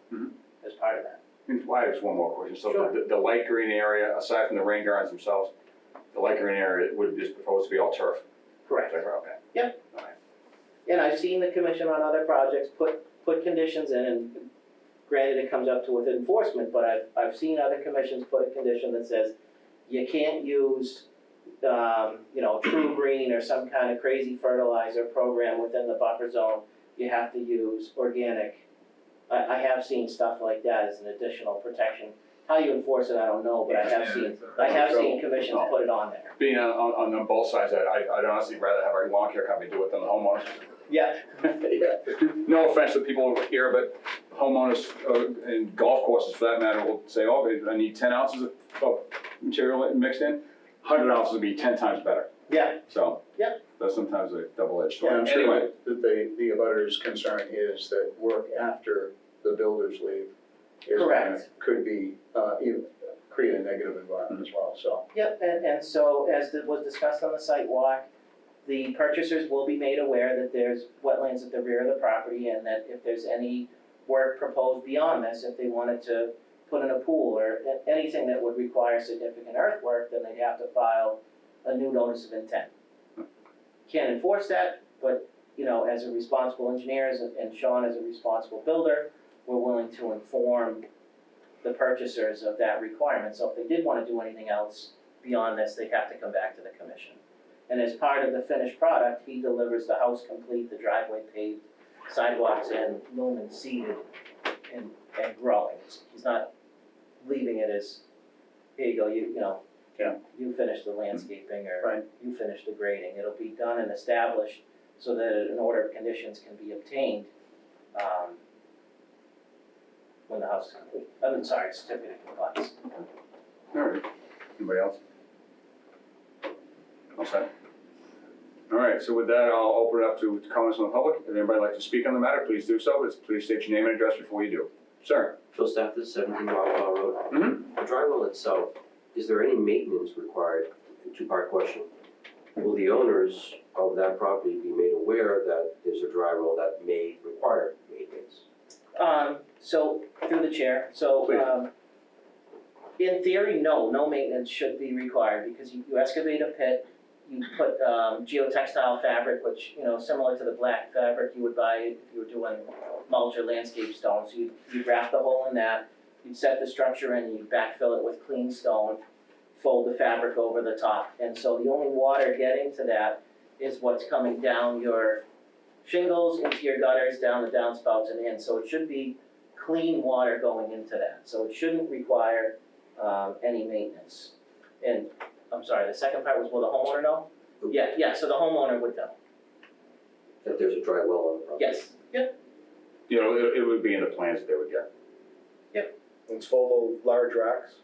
as part of that. And I have just one more question. So Sure. the light green area, aside from the rain gardens themselves, the light green area is proposed to be all turf? Correct. Okay. Yep. All right. And I've seen the commission on other projects put conditions in, and granted it comes up to with enforcement, but I've seen other commissions put a condition that says you can't use True Green or some kind of crazy fertilizer program within the buffer zone. You have to use organic. I have seen stuff like that as an additional protection. How you enforce it, I don't know, but I have seen commissions put it on there. Being on both sides, I'd honestly rather have our lawn care company do it than the homeowners. Yeah. No offense to people over here, but homeowners and golf courses for that matter will say, oh, I need 10 ounces of material mixed in. 100 ounces would be 10 times better. Yeah. So. Yep. That's sometimes a double-edged Yeah, sword. I'm sure Anyway, that the abutter's concern is that work after the builders leave is Correct. could be, even create a negative environment as well, so. Yep, and so as was discussed on the site walk, the purchasers will be made aware that there's wetlands at the rear of the property, and that if there's any work proposed beyond this, if they wanted to put in a pool or anything that would require significant earthwork, then they'd have to file a new notice of intent. Can't enforce that, but as a responsible engineer and Sean as a responsible builder, we're willing to inform the purchasers of that requirement. So if they did want to do anything else beyond this, they'd have to come back to the commission. And as part of the finished product, he delivers the house complete, the driveway paved, sidewalks in, lumen seeded, and growing. He's not leaving it as, here you go, you finish the landscaping or you finish the grading. It'll be done and established so that an order of conditions can be obtained when the house is complete. Certificate of compliance. all right. Anybody else? All set? All right, so with that, I'll open it up to comments from the public. If anybody would like to speak on the matter, please do so, but please state your name and address before you do. Sir? Phil Stafford, 17 Wildflower Road. Mm-hmm. The drywall itself, is there any maintenance required? Two-part question. Will the owners of that property be made aware that there's a drywall that may require maintenance? So through the chair, in theory, no maintenance should be required, because you excavate a pit, you put geotextile fabric, which, similar to the black fabric you would buy if you were doing mulch or landscape stone. So you wrap the hole in that, you'd set the structure in, you backfill it with clean stone, fold the fabric over the top. And so the only water getting to that is what's coming down your shingles, into your gutters, down the downspouts and in. So it should be clean water going into that. So it shouldn't require any maintenance. And I'm sorry, the second part was, will the homeowner know? Yeah, so the homeowner would know. That there's a dry well on the property? Yes, yep. It would be in the plans that they would get. It's full of large rocks?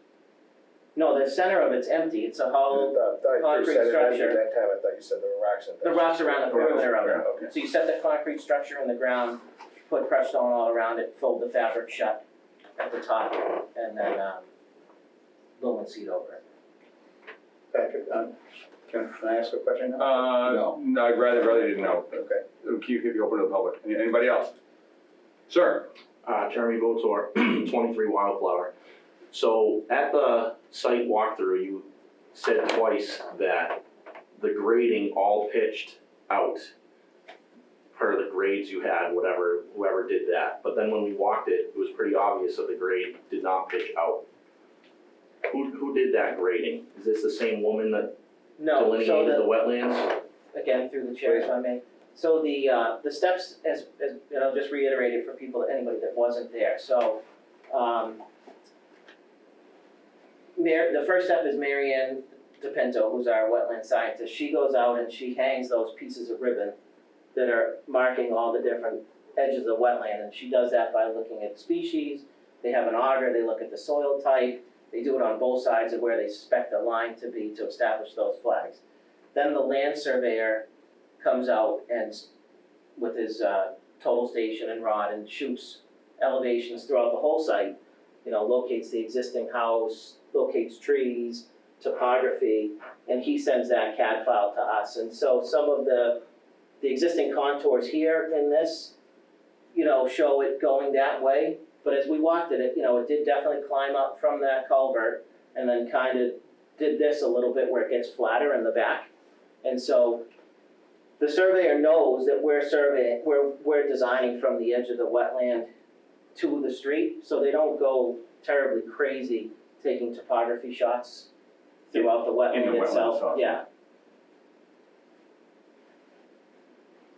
No, the center of it's empty. It's a hollow, I thought you concrete said it ended structure. that time, I thought you said there were rocks in the there. rocks around the perimeter of it. Okay. So you set the concrete structure in the ground, put crushed stone all around it, fold the fabric shut at the top, and then lumen seed over it. Patrick, can I ask a question now? No, I'd rather didn't know. Okay. Keep it open to the public. Anybody else? Sir? Jeremy Votor, 23 Wildflower. So at the site walkthrough, you said twice that the grading all pitched out per the grades you had, whoever did that. But then when we walked it, it was pretty obvious that the grade did not pitch out. Who did that grading? Is this the same woman that No, so delineated the wetlands? again, through the chair, if I may. So the steps, as you know, just reiterate it for people, anybody that wasn't there. So, the first step is Mary Ann DePinto, who's our wetland scientist. She goes out and she hangs those pieces of ribbon that are marking all the different edges of the wetland, and she does that by looking at species. They have an auger, they look at the soil type, they do it on both sides of where they suspect the line to be to establish those flags. Then the land surveyor comes out and with his total station and rod and shoots elevations throughout the whole site, you know, locates the existing house, locates trees, topography, and he sends that CAD file to us. And so some of the existing contours here in this, you know, show it going that way. But as we walked it, you know, it did definitely climb up from that culvert and then kind of did this a little bit where it gets flatter in the back. And so the surveyor knows that we're designing from the edge of the wetland to the street, so they don't go terribly crazy taking topography shots throughout the wetland itself. Yeah.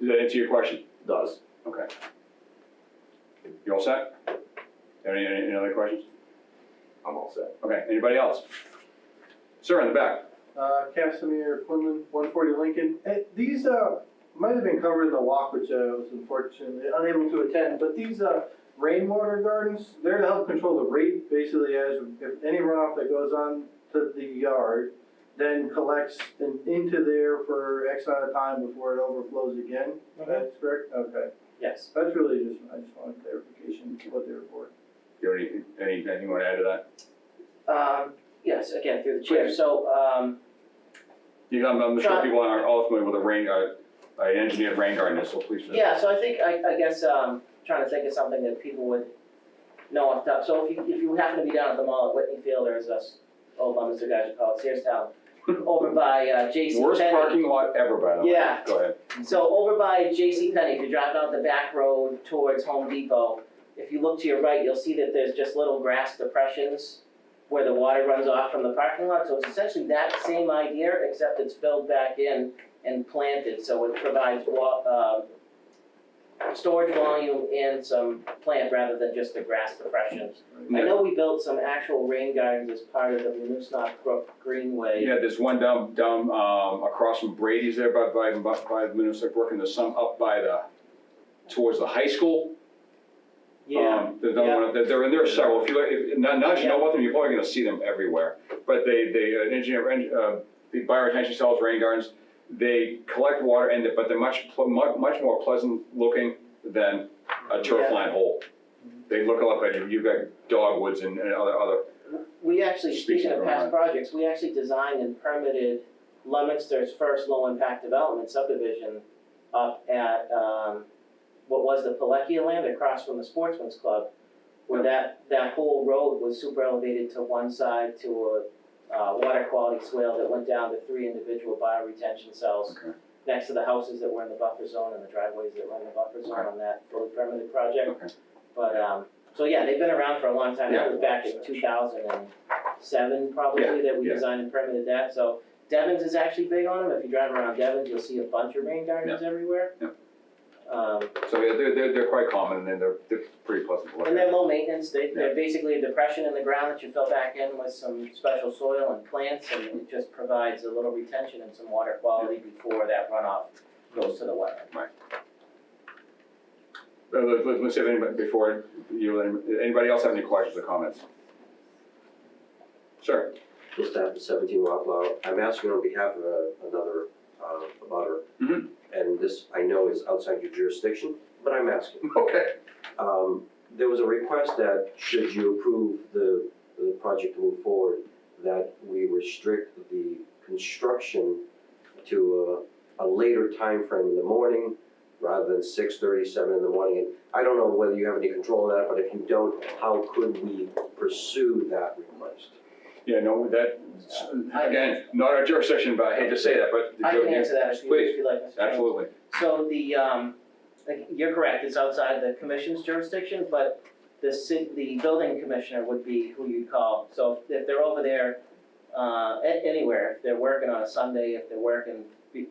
Does that answer your question? Does. Okay. You all set? Any other questions? I'm all set. Okay, anybody else? Sir, in the back. Casimir Quinlan, 140 Lincoln. These might have been covered in the walk, which I was unfortunately unable to attend, but these rainwater gardens, they're to help control the rate, basically, as if any runoff that goes on to the yard then collects into there for X amount of time before it overflows again. That's correct? Okay. Yes. That's really I just wanted clarification of what they were for. You have anything you want to add to that? Yes, again, through the chair. So, I'm sure people aren't all familiar with an engineered rain garden is, so please. yeah, so I think, I guess, trying to think of something that people would know off the top. So if you happen to be down at the mall at Whitney Field, or as us old Leominster guys would call it, Searstown, over by J.C. Worst Penney. parking lot ever, by the way. Yeah. Go ahead. So over by J.C. Penney, if you're driving out the back road towards Home Depot, if you look to your right, you'll see that there's just little grass depressions where the water runs off from the parking lot. So it's essentially that same idea, except it's filled back in and planted, so it provides storage volume and some plant rather than just the grass depressions. I know we built some actual rain gardens as part of the Minusnaw Brook Greenway. Yeah, there's one down across from Brady's there by the Minnesota Brook, and there's some up by towards the high school. Yeah. There's another one, there are several. Now that you know about them, you're probably gonna see them everywhere. But the bioretention cells, rain gardens, they collect water but they're much more pleasant looking than a turf line hole. They look a lot better. You've got dogwoods and other. We actually, speaking of past projects, we actually designed and permitted Leominster's first low-impact development subdivision up at, what was the Palekia land across from the Sportsman's Club, where that whole road was super elevated to one side to a water quality swale that went down to 3 individual bioretention cells next to the houses that were in the buffer zone and the driveways that were in the buffer zone on that fully permitted project. Okay. But, so yeah, they've been around for a long time. That was back in 2007 probably that we designed and permitted that. So Devon's is actually big on them. If you drive around Devon's, you'll see a bunch of rain gardens everywhere. Yeah. So they're quite common, and they're pretty pleasant to look at. And they're low maintenance. They're basically a depression in the ground that you fill back in with some special soil and plants, and it just provides a little retention and some water quality before that runoff goes to the wetland. Right. Let's see if anybody else have any questions or comments? Sure. Just after 17 Rocklow, I'm asking on behalf of another abutter. Mm-hmm. And this, I know, is outside your jurisdiction, but I'm asking. Okay. There was a request that, should you approve the project to move forward, that we restrict the construction to a later time frame in the morning, rather than 6:30, 7 in the morning. And I don't know whether you have any control of that, but if you don't, how could we pursue that request? Yeah, no, that, again, not our jurisdiction, but I hate to say that, but. I can answer that if Please, you like, Mr. Chairman. absolutely. So like, you're correct, it's outside the commission's jurisdiction, but the building commissioner would be who you'd call. So if they're over there, anywhere, if they're working on a Sunday, if they're working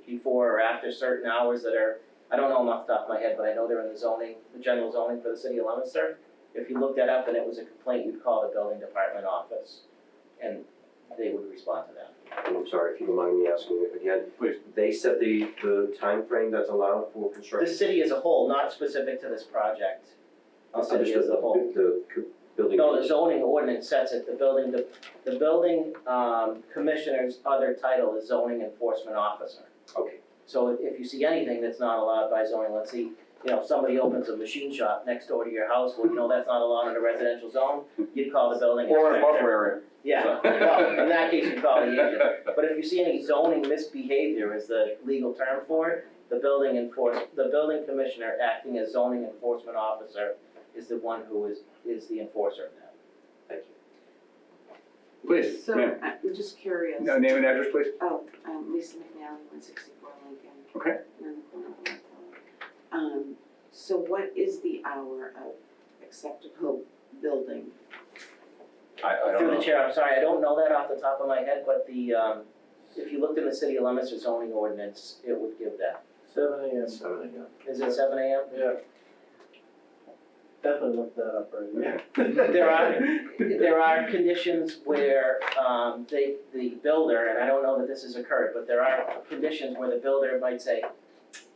before or after certain hours that are, I don't know them off the top of my head, but I know they're in the zoning, the general zoning for the city of Leominster. If you looked that up and it was a complaint, you'd call the building department office, and they would respond to that. I'm sorry, if you don't mind me asking it again. Please. They set the timeframe that's allowed for The construction? city as a whole, not specific to this project. The city as a whole. Building. No, the zoning ordinance sets it, the building commissioner's other title is zoning enforcement officer. Okay. So if you see anything that's not allowed by zoning, let's see, somebody opens a machine shop next door to your house, well, that's not allowed in a residential zone, you'd call the building inspector. Or in a buffer area. Yeah, well, in that case, you call the agent. But if you see any zoning misbehavior is the legal term for it, the building commissioner acting as zoning enforcement officer is the one who is the enforcer of that. Thank you. Please, So, ma'am. I'm just curious. Name and address, please. Oh, Lisa McNally, 164 Lincoln. Okay. We're in the corner of Lakeville. So what is the hour of acceptable building? I don't Through know. the chair, I'm sorry, I don't know that off the top of my head, but if you looked in the city of Leominster zoning ordinance, it would give that. 7 a.m. 7 a.m. Is it 7 a.m.? Yeah. Definitely look that up right now. There are conditions where the builder, and I don't know that this has occurred, but there are conditions where the builder might say,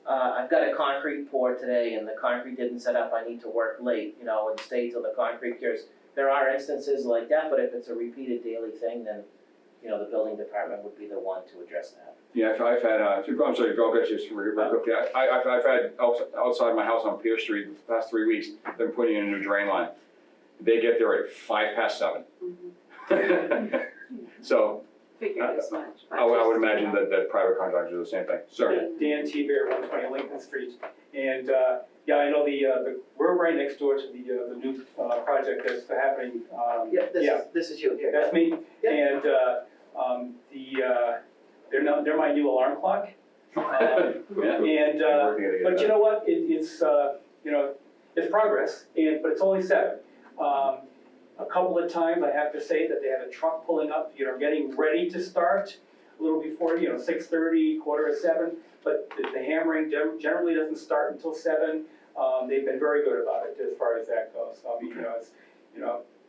I've got a concrete pour today and the concrete didn't set up, I need to work late, and stay till the concrete cures. There are instances like that, but if it's a repeated daily thing, then, the building department would be the one to address that. Yeah, I've had, I'm sorry, I'll get you real quickly. I've had outside my house on Pierce Street the past 3 weeks, they're putting in a new drain line. They get there at 7:05. So, Figured as much. I would imagine that private contractors do the same thing. Sir? Dan T-Bear, 120 Lincoln Street. And, I know we're right next door to the new project that's happening. This is you here. That's me. Yeah. And they're my new alarm clock. Yeah. And, but you know what, it's progress, but it's only 7. A couple of times I have to say that they had a truck pulling up, getting ready to start a little before, 6:30, 6:45, but the hammering generally doesn't start until 7. They've been very good about it as far as that goes. I mean, it's,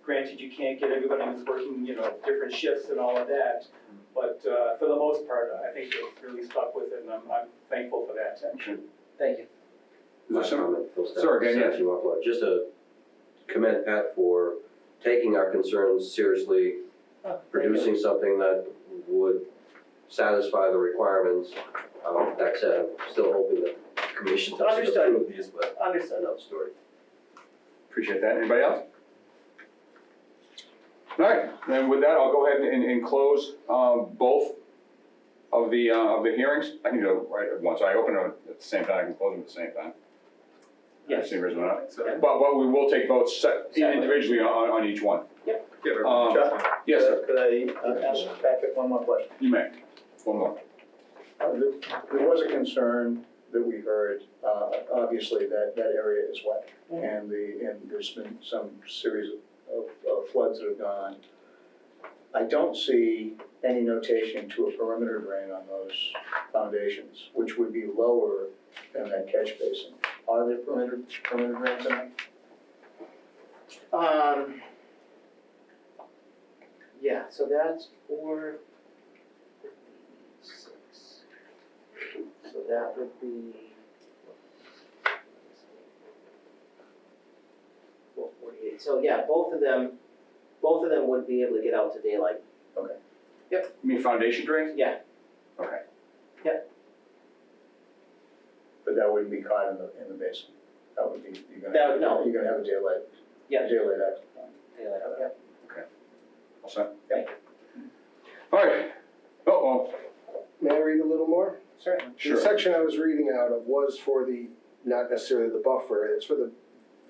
granted you can't get everybody who's working, different shifts and all of that, but for the most part, I think they've really stuck with it, and I'm thankful for that. Thank you. Is there some- comment, Sir, again, yes. Just to commend Pat for taking our concerns seriously, producing something that would satisfy the requirements. That said, I'm still hoping that the commission doesn't Understood. approve these, but Understood. another story. Appreciate that. Anybody else? All right, then with that, I'll go ahead and close both of the hearings. I can go right at once. I open them at the same time, I can close them at the same time. Yes. Same reason not. Yeah. But we will take votes individually on each one. Yep. Yes, sir. Could I ask Patrick one more question? You may. One more. There was a concern that we heard, obviously, that area is wet. And there's been some series of floods that have gone on. I don't see any notation to a perimeter drain on those foundations, which would be lower than that catch basin. Are there perimeter drains in there? Yeah, so that's 456. So that would be 448. So yeah, both of them would be able to get out to daylight. Okay. You mean foundation drains? Yeah. Okay. But that wouldn't be caught in the basin. That would be, you're That- no. gonna have a daylight. Yeah. Daylight active. Daylight, yeah. All set? Thank All right. Uh-oh. May I read a little more? Certainly. Sure. The section I was reading out of was for not necessarily the buffer, it's for the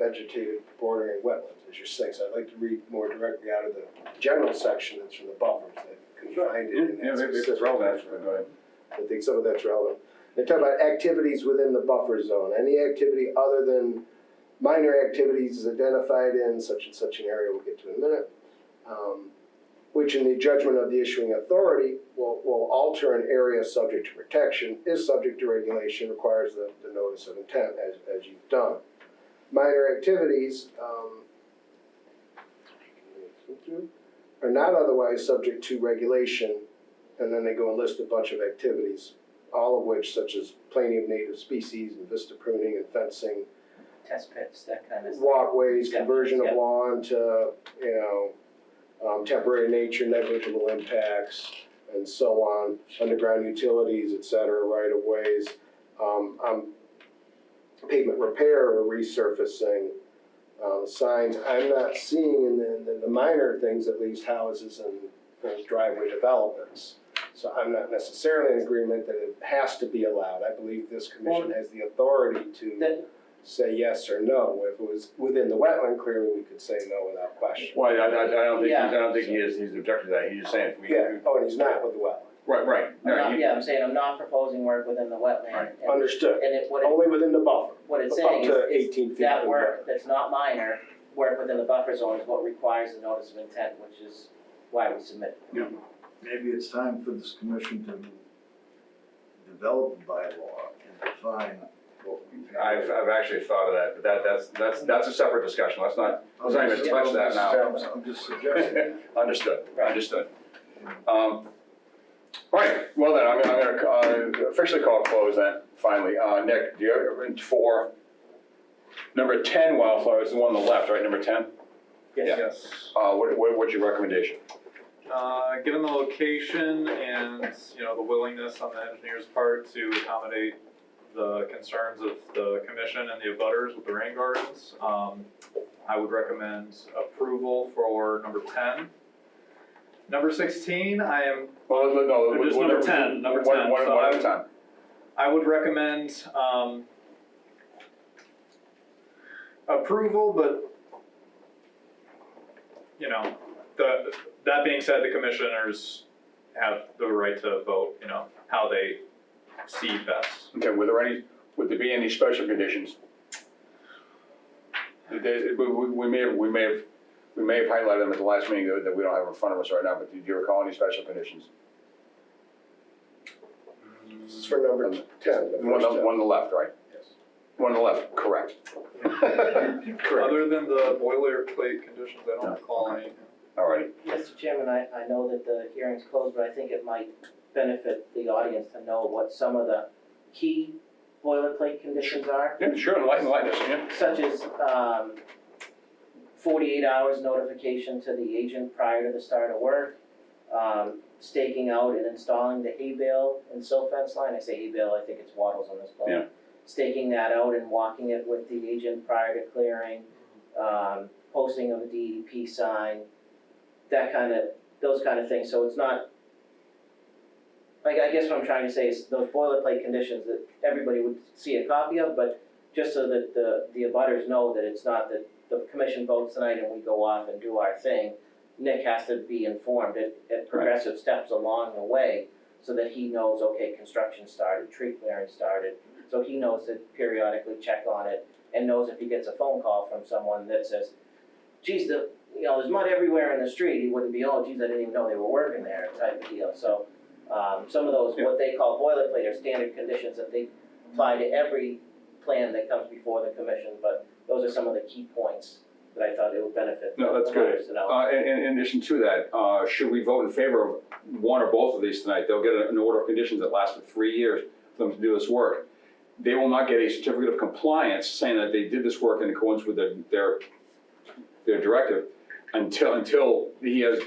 vegetated bordering wetlands, as you're saying. So I'd like to read more directly out of the general section that's from the buffers. I couldn't find it in Yeah, that if it's specific. relevant, go ahead. I think some of that's relevant. They talk about activities within the buffer zone. Any activity other than minor activities is identified in such and such an area, we'll get to in a minute, which in the judgment of the issuing authority will alter an area subject to protection, is subject to regulation, requires the notice of intent as you've done. Minor activities are not otherwise subject to regulation, and then they go and list a bunch of activities, all of which, such as planting of native species and vista pruning and fencing, Test pits, that kind of stuff. walkways, conversion of Yep. lawn to, temporary nature, negligible impacts, and so on, underground utilities, et cetera, right of ways, pavement repair or resurfacing, signs. I'm not seeing in the minor things, at least houses and driveway developments. So I'm not necessarily in agreement that it has to be allowed. I believe this commission has the authority to That- say yes or no. If it was within the wetland, clearly we could say no without question. Well, I don't think, Yeah. I don't think he's objecting to that, he's just saying if we. Yeah, oh, and he's not with the wetland. Right. I'm No, not- he- Yeah, I'm saying I'm not proposing work within the wetland. Right. and- Understood. And it, Only within the buffer. what it's Up saying to is 18 feet that from the work that's not minor, work within the buffer zone is what requires the notice of intent, which is why we submit. Maybe it's time for this commission to develop a bylaw and define what we feel. I've actually thought of that, but that's a separate discussion, let's not even touch that now. I'm just suggesting. Understood. All right, well then, I'm gonna officially call it closed then, finally. Nick, do you have for number 10 wildflowers, the one on the left, right, number 10? Yes. What's your recommendation? Given the location and, the willingness on the engineer's part to accommodate the concerns of the commission and the abutters with the rain gardens, I would recommend approval for number 10. Number 16, I am, Well, no, Just number 10, number 10, One so at a time. I would recommend, approval, but, that being said, the commissioners have the right to vote, how they see best. Okay, would there be any special conditions? We may have highlighted them at the last meeting that we don't have in front of us right now, but did you recall any special conditions? This is for number 10. the One first on the left, right? Yes. One on the left, correct. Correct. Other than the boilerplate conditions, I don't recall any. Alrighty, Mr. Chairman, I know that the hearing's closed, but I think it might benefit the audience to know what some of the key boilerplate conditions are, yeah, sure, enlighten us, yeah. such as 48 hours notification to the agent prior to the start of work, staking out and installing the hay bale and silt fence line. I say hay bale, I think it's wattles on this plan. Yeah. Staking that out and walking it with the agent prior to clearing, posting of a DEP sign, those kind of things. So it's not, I guess what I'm trying to say is those boilerplate conditions that everybody would see a copy of, but just so that the abutters know that it's not that the commission votes tonight and we go off and do our thing. Nick has to be informed at progressive steps along the way so that he knows, okay, construction started, tree clearing started. So he knows to periodically check on it and knows if he gets a phone call from someone that says, geez, there's mud everywhere in the street, he wouldn't be, oh, geez, I didn't even know they were working there, type of deal. So some of those, what they call boilerplate are standard conditions that they apply to every plan that comes before the commission, but those are some of the key points that I thought it would benefit. No, that's good. others to know. In addition to that, should we vote in favor of one or both of these tonight, they'll get an order of conditions that lasts for 3 years for them to do this work. They will not get a certificate of compliance saying that they did this work in accordance with their directive until he has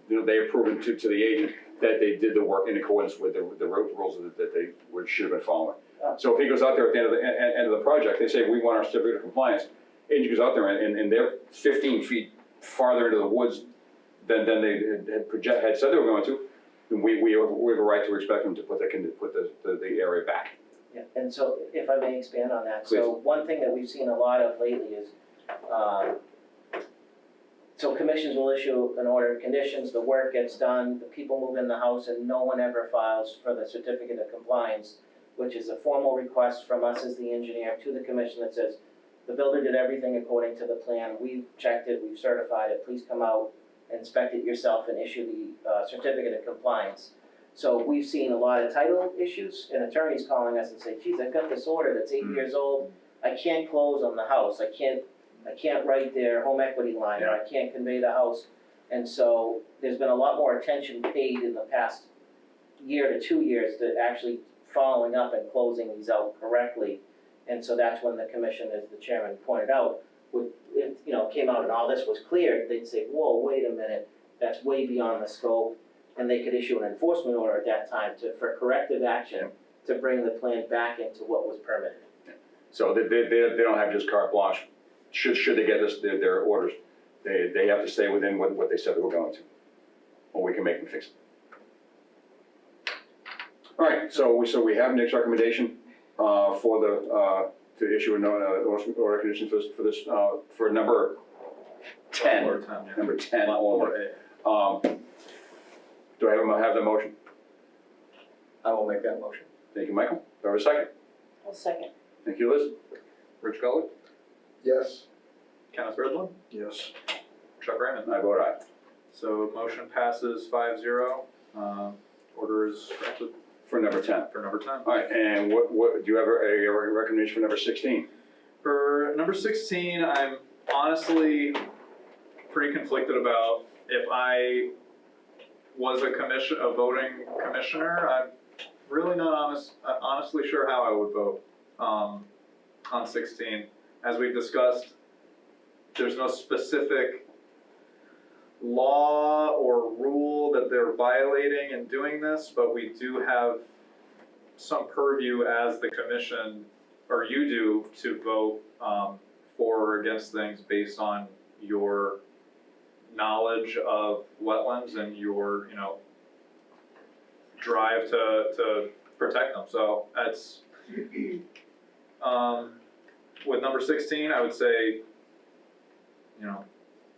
they approve it to the agent that they did the work in accordance with the rules that they should have been following. So if he goes out there at the end of the project, they say, we want our certificate of compliance, agent goes out there and they're 15 feet farther into the woods than they had said they were going to, then we have a right to expect them to put the area back. Yeah, and so if I may expand on that, so one thing that we've seen a lot of lately is, so commissions will issue an order of conditions, the work gets done, the people move in the house, and no one ever files for the certificate of compliance, which is a formal request from us as the engineer to the commission that says, the builder did everything according to the plan, we've checked it, we've certified it, please come out, inspect it yourself and issue the certificate of compliance. So we've seen a lot of title issues and attorneys calling us and saying, geez, I've got this order that's 8 years old, I can't close on the house, I can't write their home equity line, or I can't convey the house. And so there's been a lot more attention paid in the past year to 2 years to actually following up and closing these out correctly. And so that's when the commission, as the chairman pointed out, if came out and all this was clear, they'd say, whoa, wait a minute, that's way beyond the scope. And they could issue an enforcement order at that time for corrective action to bring the plan back into what was permitted. So they don't have just carte blanche. Should they get their orders, they have to stay within what they said they were going to, or we can make them fix it. All right, so we have Nick's recommendation for the to issue an order of condition for number 10. Or 10, yeah. Number 10 only. Do I have the motion? I will make that motion. Thank you, Michael. Do I have a second? I'll second. Thank you, Liz. Rich Gully? Yes. Kenneth Ridley, Yes. Chuck Raymond. I vote aye. So motion passes 5-0. Order is granted For number 10. for number 10. All right, and what do you have a recommendation for number 16? For number 16, I'm honestly pretty conflicted about if I was a voting commissioner. I'm really not honestly sure how I would vote on 16. As we've discussed, there's no specific law or rule that they're violating in doing this, but we do have some purview as the commission, or you do, to vote for or against things based on your knowledge of wetlands and your, drive to protect them. So that's, with number 16, I would say, vote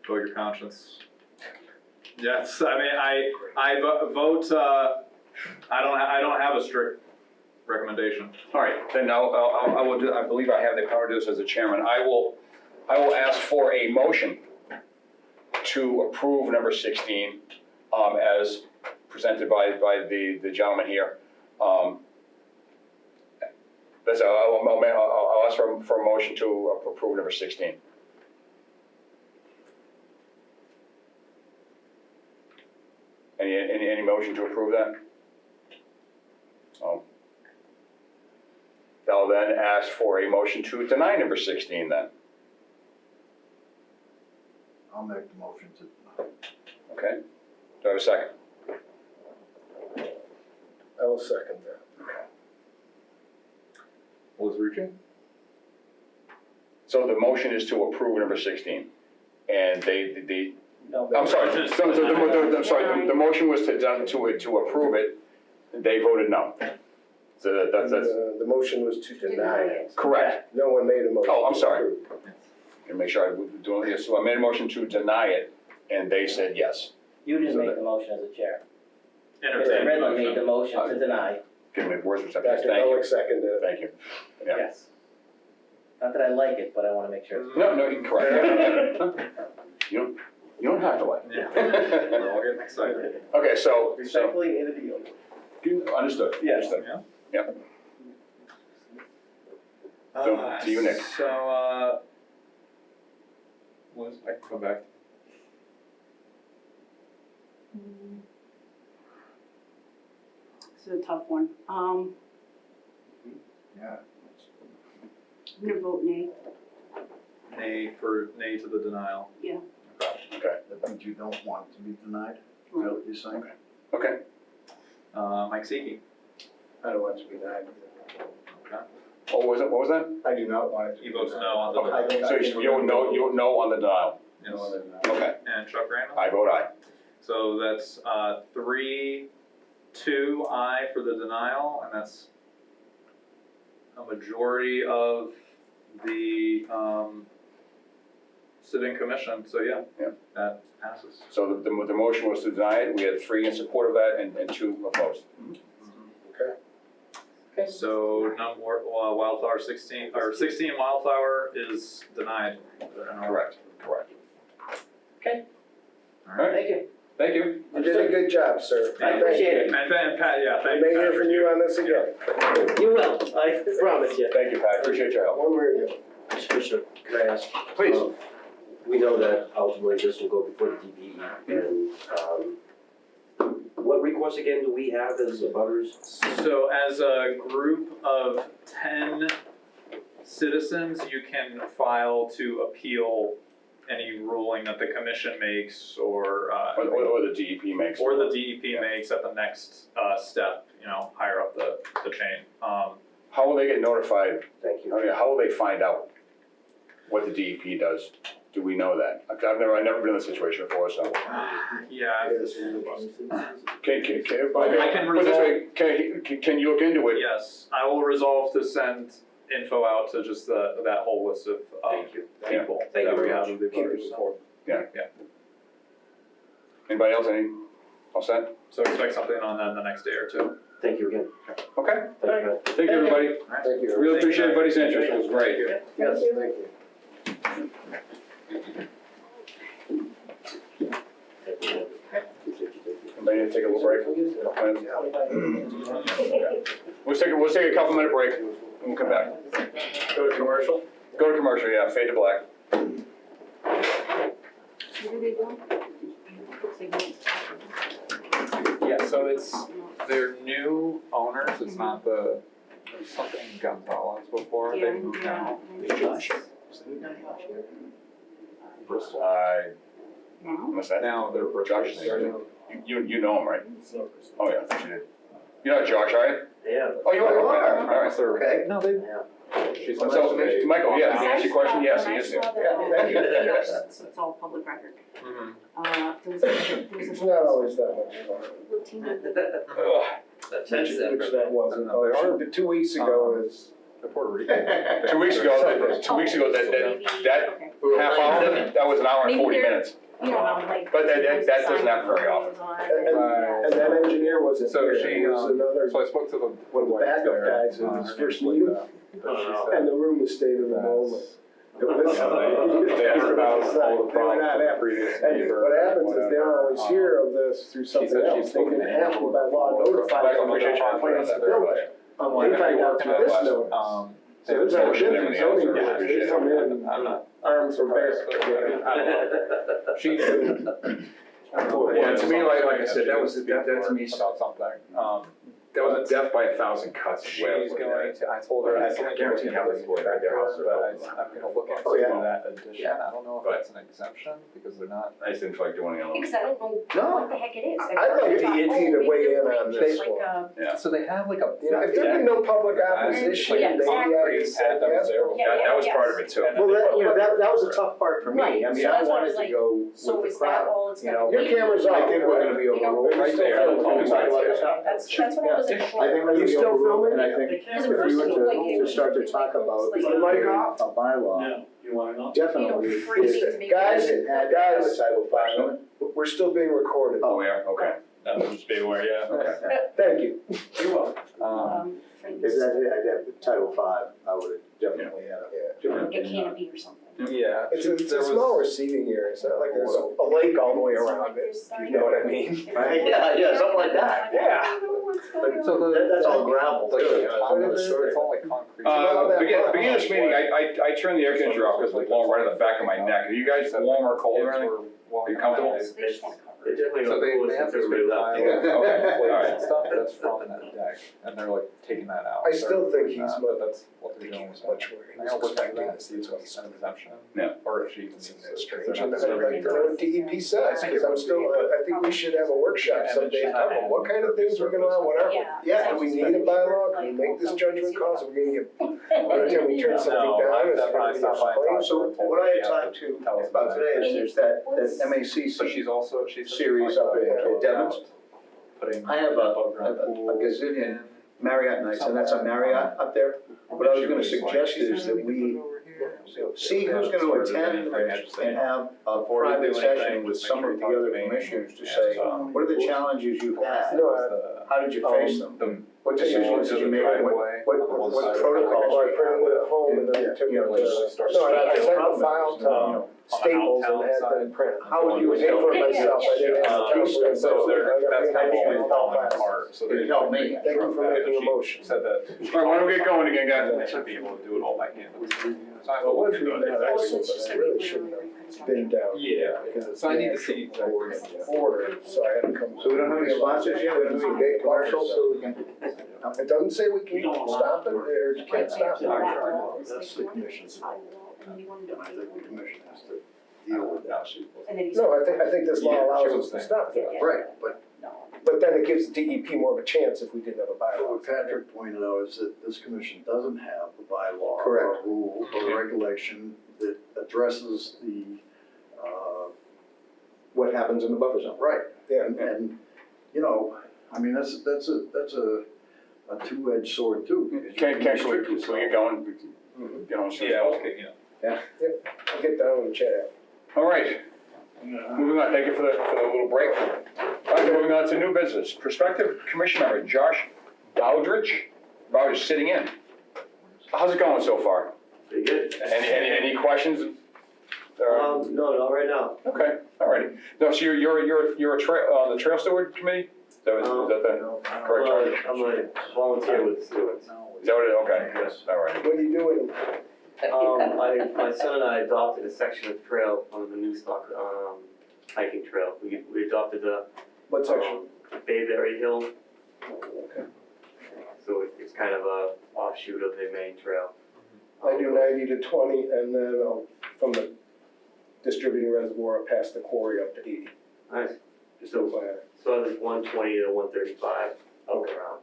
your conscience. Yes, I mean, I vote, I don't have a strict recommendation. All right, then I will do, I believe I have the power to do this as the chairman. I will ask for a motion to approve number 16 as presented by the gentleman here. I'll ask for a motion to approve number 16. Any motion to approve that? I'll then ask for a motion to deny number 16 then. I'll make the motion to deny. Okay, do I have a second? I will second that. Liz Rucci? So the motion is to approve number 16, and No, I'm sorry, the motion was to approve it, they voted no. So that's The motion was to deny it. correct. No one made a motion. Oh, I'm to sorry. approve. And make sure I was doing this, so I made a motion to deny it, and they said yes. You didn't make the motion as a chair. Entertain Mr. the Ridley made motion. the motion to deny, Give me words or something, Dr. thank you, Gullick seconded it. thank you. Yeah. yes. Not that I like it, but I wanna make sure it's. No, you're correct. You don't have to like it. Yeah, we're all getting excited. Okay, so, Respectfully made a deal. understood, Yes. understood. Yeah. Yep. So, to you, Nick. So, Liz, I can come back. This is a tough one. Yeah. I'm gonna vote nay. Nay to the denial. Yeah. Okay, That means you don't want it to be denied? Is that what you're saying? okay. Mike Siki. I don't want it to be denied. What was that? I do not want it to be He votes denied. no on the Okay, denial. So you vote no on the denial? Yes. No other than that. Okay, And Chuck Raymond? I vote aye. So that's 3-2 aye for the denial, and that's a majority of the, sitting commission, so yeah. Yeah. That passes. So the motion was to deny it, we had 3 in support of that and 2 opposed. So no more, Wildflower 16, or 16 Wildflower is denied. Correct. Okay, Alright, thank you. thank you. You did a good job, sir. I appreciate it. And Pat, yeah, I thank may you. hear from you on this again, You will, I promise you. Thank you, Pat, appreciate your help. one way or the other. Commissioner, can I ask? Please. We know that ultimately this will go before the DPE, and, what recourse again do we have as abutters? So as a group of 10 citizens, you can file to appeal any ruling that the commission makes or Or the DEP makes. or the DEP makes at the next step, higher up the chain. How will they get notified? Thank you. I mean, how will they find out what the DEP does? Do we know that? I've never been in this situation before, so. Yeah. Can I can resolve- Can you look into it? Yes, I will resolve to send info out to just that whole list of Thank you. people Thank you that we very have. much. Keep it informed. Anybody else, all set? So expect something on that in the next day or two. Thank you again. Okay, Thank you. thank you, everybody. Thank you. Really appreciate everybody's interest, it was great. Yes, thank you. Anybody need to take a little break? We'll take a couple minute break, and we'll come back. Go to commercial? Go to commercial, yeah, fade to black. Yeah, so it's, they're new owners, it's not there's something Gonzalez before, they moved out. Bristol. What's that? Now they're Bristol. Josh, you know him, right? Oh, yeah, I thought you did. You're not Josh, are you? Yeah. Oh, you are, okay, all right. Okay. No, they. Yeah. She's. So, Michael, yeah, can I ask you a question? Yes, he is. Yeah, thank you. It's all public record. Mhm. It's not always that much fun. Which that wasn't. Oh, shoot, 2 weeks ago is. The Puerto Rican. 2 weeks ago, that half hour, that was an hour and 40 minutes. You know, I'm like. But that doesn't happen very often. And that engineer wasn't So here. she, There was another, So I spoke to the. one of the backup guys in his first meeting, and the room was staying in the moment. It was. They heard about all the They were not problems with the happy. previous And neighbor. what happens is they don't always hear of this through something said else. she's They can spoken to have to by law notify Michael, them appreciate about you plans to pointing that build out. it. They find out through this notice. So there's a different zoning rules, they come in arms for bear. She. Yeah, to me, like I said, that to me, About something, that was a death by 1,000 cuts. she's going to, I told her, I think guarantee I'm how gonna they look would, their house into are it, built. but I'm gonna look Oh, yeah. into that addition, I don't know if But- it's an exemption, because they're not. I just didn't feel like doing it alone. Because I don't know No. what the heck it is. I'd like DEP to weigh in on this one. Yeah. So they have like a. You know, if there'd been no public opposition, Yeah, maybe I exactly. could say yes. That was part of it too. Well, that was a tough part for me. I mean, Right, I so that's why I wanted was to like, go So with is the that crowd. all it's You gonna know, be? Your camera's I off. think we're gonna be You know, overruled. Right there. Can we talk about this now? That's what I was like. I think we're gonna be still overruled, filming? and I think Because if at we first were it looked like it to was start to like talk about like, Is the mic off? a bylaw, You wanna know? definitely. freezing to make Guys, it. It had to have a Title V. We're still being recorded. Oh, we are, okay. Just be aware, yeah. Thank you. You're welcome. If that had Title V, I would have definitely had a different Like a opinion. canopy or something. Yeah. It's a There was- small receiving area, it's not like there's a lake all the way around it, you know what I mean? Yeah, something like that. Yeah. So the. That's all gravel too. It's all like concrete. Beginning of this meeting, I turned the air conditioner off because it was blowing right on the back of my neck. Are you guys warm or cold or anything? Are you comfortable? They just wanna cover They it. definitely So don't they cool us have until this we big left. pile Yeah. of plates Alright. and stuff that's from that deck, and they're like taking that out. I still think he's But that's what they're doing. much more, he was I'll look into expecting that, to see see if what it's an exemption. Yeah. Or if she even Isn't needs that it. strange? They're And not I'd like to know what DEP says, because I'm still, I think we should have a workshop someday, talk about what kind of things we're gonna allow, what aren't we? Yeah, Do we need a bylaw, can we make this judgment call, so we're gonna get, anytime we turn something down, it's gonna be explained. So what I had talked to about today is that But MACC she's also, she's. series up in Devon. Putting I have a above ground pool gazillion Marriott nights, and that's a Marriott up there. What I was gonna suggest is that we see who's gonna attend and have a private session with some of the other commissioners to say, what are the challenges you've had? How did you face them? What decisions did you make? What protocols Or I do you printed it have? at home and then I took it to, no, I sent the file to Staples and had them print. How would you Pay for it handle it? myself, I didn't have to pay for it. So that's kind of I always got falling classes. apart, so It helped me. Thank you for making a motion. Said that. All right, why don't we get going again, guys? I should be able to do it all by hand. So I Well, will once do we it. did that, Also, actually, it's just I like really literally shouldn't have reconstruction. been down. Yeah, Because it's so I need to the see actual boards. order, so I had to come. So we don't have any sponsors yet, we don't have any big commercials, so we can. It doesn't say we can stop it, or you can't stop it. That's the commission's fault. And you wanted And to I pay think the them. commission has to deal with that. And then he No, said, I think this law Yeah, allows sure. us to stop that. Right, but But then it gives DEP more of a chance if we didn't have a bylaw. what Patrick pointed out is that this commission doesn't have a bylaw or Correct. a rule or a regulation that addresses the, What happens in the buffer zone? right. Yeah. And, you know, I mean, that's a two-edged sword too. because you Can we restrict get yourself. going? Get on, Yeah, okay, yeah. I'll get down and chat. All right, moving on, thank you for the little break. All right, moving on to new business. Prospective commission member Josh Bowdrich, sitting in. How's it going so far? Pretty good. Any questions? No, not right now. Okay, all righty. No, so you're a trail, on the trail steward committee? Is that the correct term? I'm a volunteer with stewards. Is that what it is? Okay, Yes. all right. What are you doing? My son and I adopted a section of trail on the New Stock, hiking trail. We adopted the, What section? Bayberry Hill, Okay. so it's kind of a offshoot of the main trail. I do 90 to 20, and then from the distributing reservoir past the quarry up to 80. Nice. Just so far. So there's 120 to 135 up around.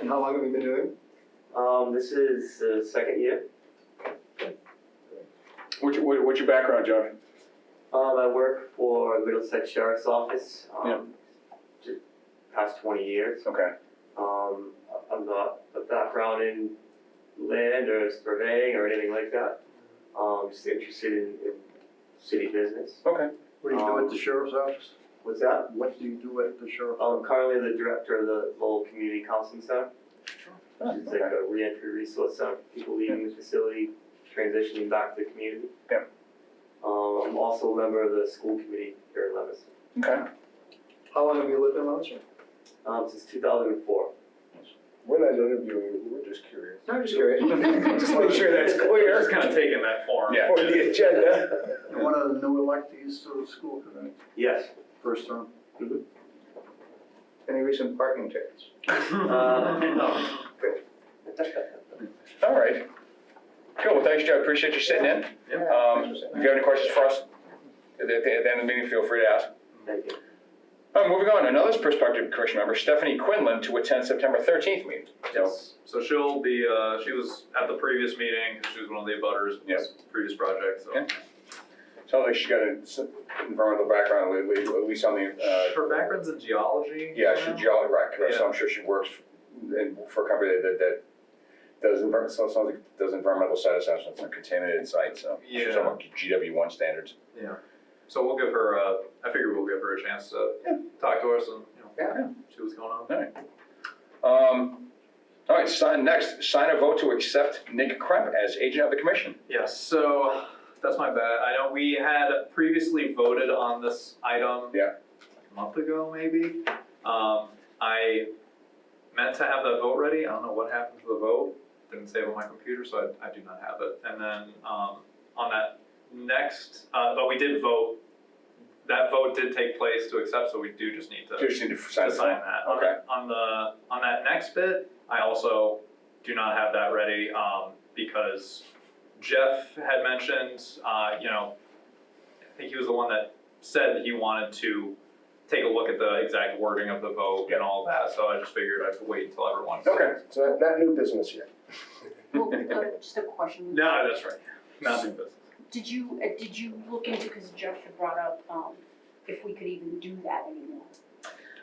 And how long have you been doing? This is the second year. What's your background, Josh? I work for Middlesex Sheriff's Office, Yeah. just past 20 years. Okay. I'm not a background in land or surveying or anything like that. Just interested in city business. Okay. What do you do at the sheriff's office? What's that? What do you do at the sheriff's? I'm currently the director of the Lowell Community Counseling Center. Oh, It's like a reentry resource center for people leaving the facility, transitioning back to the community. Yeah. I'm also a member of the school committee here in Leominster, Okay. How long have you lived in Leominster? since 2004. We're not interviewing you, we're just curious. I'm just curious. Just make sure that's clear Just kind of taking that form. Yeah. for the agenda. You're one of the new electees to the school committee, Yes. first term. Any recent parking tickets? No. All right. Cool, well, thanks, Joe, appreciate you sitting in. If you have any questions for us, at the end of the meeting, feel free to ask. Thank you. All right, moving on, another prospective commission member, Stephanie Quinlan, to attend September 13th meeting. Yes, so she'll be, she was at the previous meeting, because she was one of the abutters in this previous project, so. Yeah. Sounds like she's got an environmental background, at least on the, Her background's in geology. yeah, she's geology, right, correct, so Yeah. I'm sure she works for a company that does environmental site assessments on contaminated sites, so she's Yeah. on GW1 standards. Yeah, so we'll give her, I figure we'll give her a chance to talk to us and, see what's going on. All right. All right, sign a vote to accept Nick Kremp as agent of the commission. Yes, so that's my bad. I know we had previously voted on this item. Yeah. A month ago, maybe. I meant to have that vote ready. I don't know what happened to the vote. Didn't save on my computer, so I do not have it. And then on that next, but we did vote. That vote did take place to accept, so we do just need to Sign that. Okay. On that next bit, I also do not have that ready because Jeff had mentioned, I think he was the one that said that he wanted to take a look at the exact wording of the vote and all that, so I just figured I'd wait until everyone's. Okay. So not new business yet. well, just a question. No, that's right, not new business. Did you look into, because Jeff had brought up, if we could even do that anymore?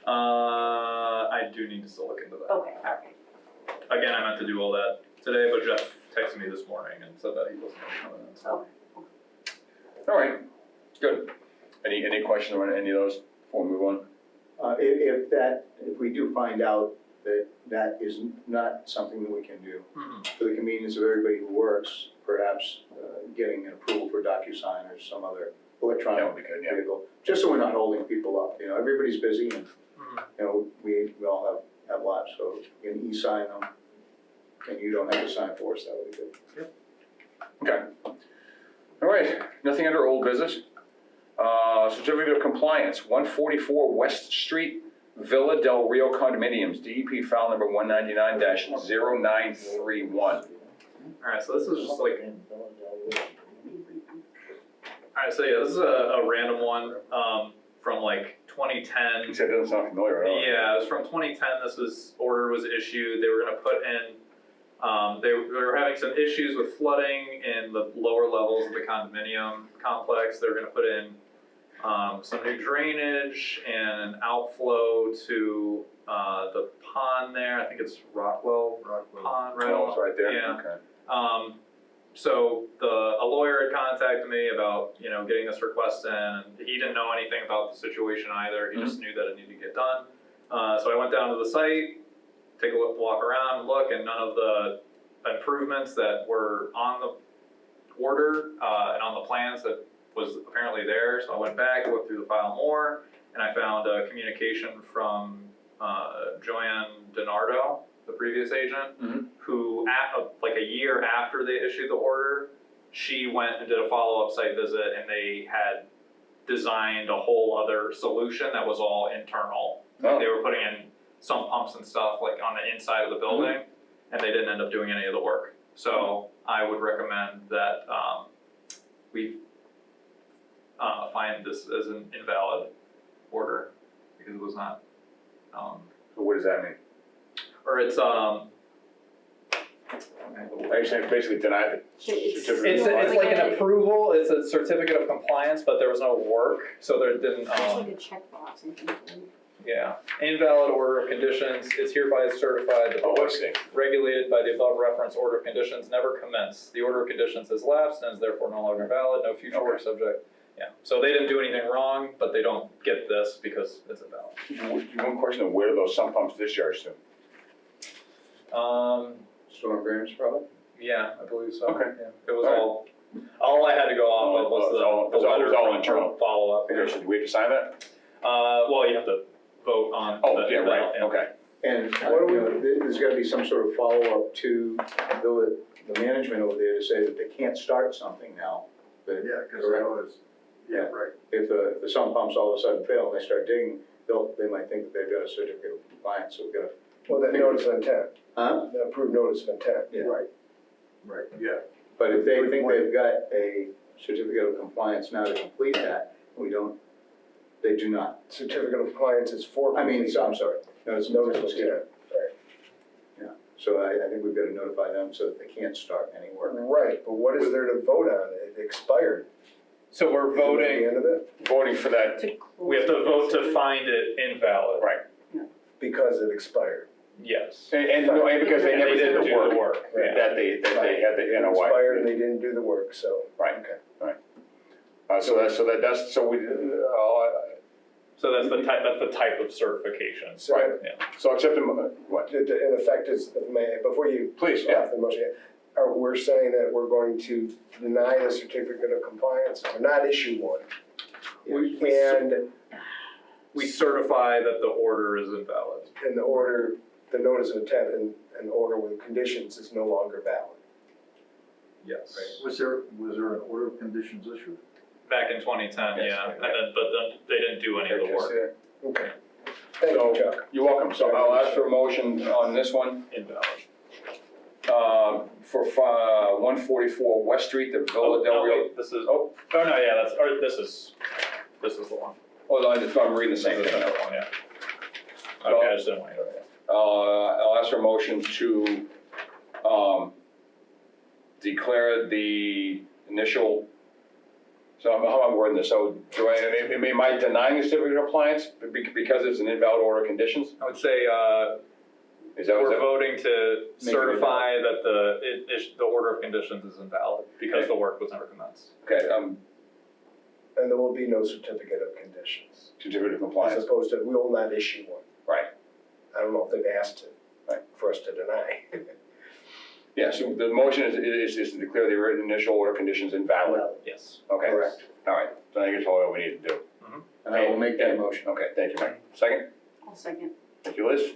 I do need to still look into that. Okay, alright, again, I meant to do all that today, but Jeff texted me this morning and said that he wasn't coming in, so. All right, good. Any questions on any of those before we move on? If we do find out that that is not something that we can do, for the convenience of everybody who works, perhaps getting an approval for DocuSign or some other That electronic would be good, yeah. vehicle, just so we're not holding people up. You know, everybody's busy and, you know, we all have lives, so you can e-sign them and you don't have to sign for us, that would be good. Okay. All right, nothing under old business. Certificate of Compliance, 144 West Street, Villa del Rio Condominiums, DEP file number 199-0931. Alright, so this is just like. Alright, so yeah, this is a random one, from like 2010. You said it doesn't sound familiar at all. Yeah, it was from 2010, order was issued, they were gonna put in, they were having some issues with flooding in the lower levels of the condominium complex. They were gonna put in some new drainage and an outflow to the pond there. I think it's Rockwell Pond, right? Oh, it's right there, Yeah. okay. So a lawyer had contacted me about, getting this request in, and he didn't know anything about the situation either. He just knew that it needed to get done. So I went down to the site, take a walk around, look, and none of the improvements that were on the order and on the plans that was apparently there. So I went back, looked through the file more, and I found a communication from Joanne DiNardo, the previous agent, who like a year after they issued the order, she went and did a follow-up site visit, and they had designed a whole other solution that was all internal. Oh. They were putting in sump pumps and stuff like on the inside of the building, and they didn't end up doing any of the work. So I would recommend that we find this as an invalid order because it was not. So what does that mean? Or it's Are you saying basically deny the certificate? It's like an approval. It's a certificate of compliance, but there was no work, so there didn't. It's like a checkbox, I think. Yeah, invalid order of conditions is hereby certified that the work regulated by the above reference order of conditions never commenced. The order of conditions has lapsed and is therefore no longer valid. No future work subject. Yeah, so they didn't do anything wrong, but they don't get this because it's invalid. One question of where do those sump pumps discharge to? Storm drains, probably? Yeah, I believe so. Okay. Yeah. It was all I had to go off of was the letter it was all from internal. follow up. Okay, so do we have to sign that? Well, you have to vote on. Oh, yeah, right, okay. And there's gotta be some sort of follow-up to the management over there to say that they can't start something now. That- Yeah, because I know it's, yeah, right. If the sump pumps all of a sudden fail and they start digging, they might think that they've got a certificate of compliance, so we've got to. Well, that notice of intent, Huh? the approved notice of intent. Yeah. Right. Right, yeah. But if they think they've got a certificate of compliance now to complete that, they do not. Certificate of compliance is for. I'm sorry, notice Notice of of intent. intent, right. Yeah, so I think we've got to notify them so that they can't start any work. Right, but what is there to vote on? It expired. So we're Isn't that the voting. end of it? Voting for that, We have to vote to find it invalid. right. Because it expired. Yes. And because they And never they did didn't the do work. the work. Right. That they had the It NOI. expired and they didn't do the work, so. Right. Okay. So we, So that's the type of certification. So- right. Yeah. So accept them, what? In effect, before you. Please, yeah. The motion, we're saying that we're going to deny the certificate of compliance, or not issue one. We certify that the order is invalid. And the order, the notice of intent and order with conditions is no longer valid. Yes. Was there an order of conditions issued? Back in 2010, Yes, yeah, right. but then they didn't do any of the work. Okay. Thank you, Chuck. You're welcome. So I'll ask for a motion on this one. Invalid. For 144 West Street, the Villa del Rio. Wait, this is, no, yeah, this is the one. Oh, no, I'm reading the same This is thing. the one, yeah. Okay, I just didn't want you to. I'll ask for a motion to declare the initial, so how am I wording this? So am I denying the certificate of compliance because it's an invalid order of conditions? I would say, Is that We're what voting to Make it certify that the order of conditions is invalid because the work was never commenced. Okay, And there will be no certificate of conditions, certificate of as compliance, opposed to, we will not issue one. right. I don't know if they've asked Right. for us to deny. Yeah, so the motion is to declare the written initial order conditions invalid. Yes. Okay. Correct. All right, so I think it's all we need to do. And I will make that motion. Okay, thank you, Mike. Second? I'll second. Thank you, Liz.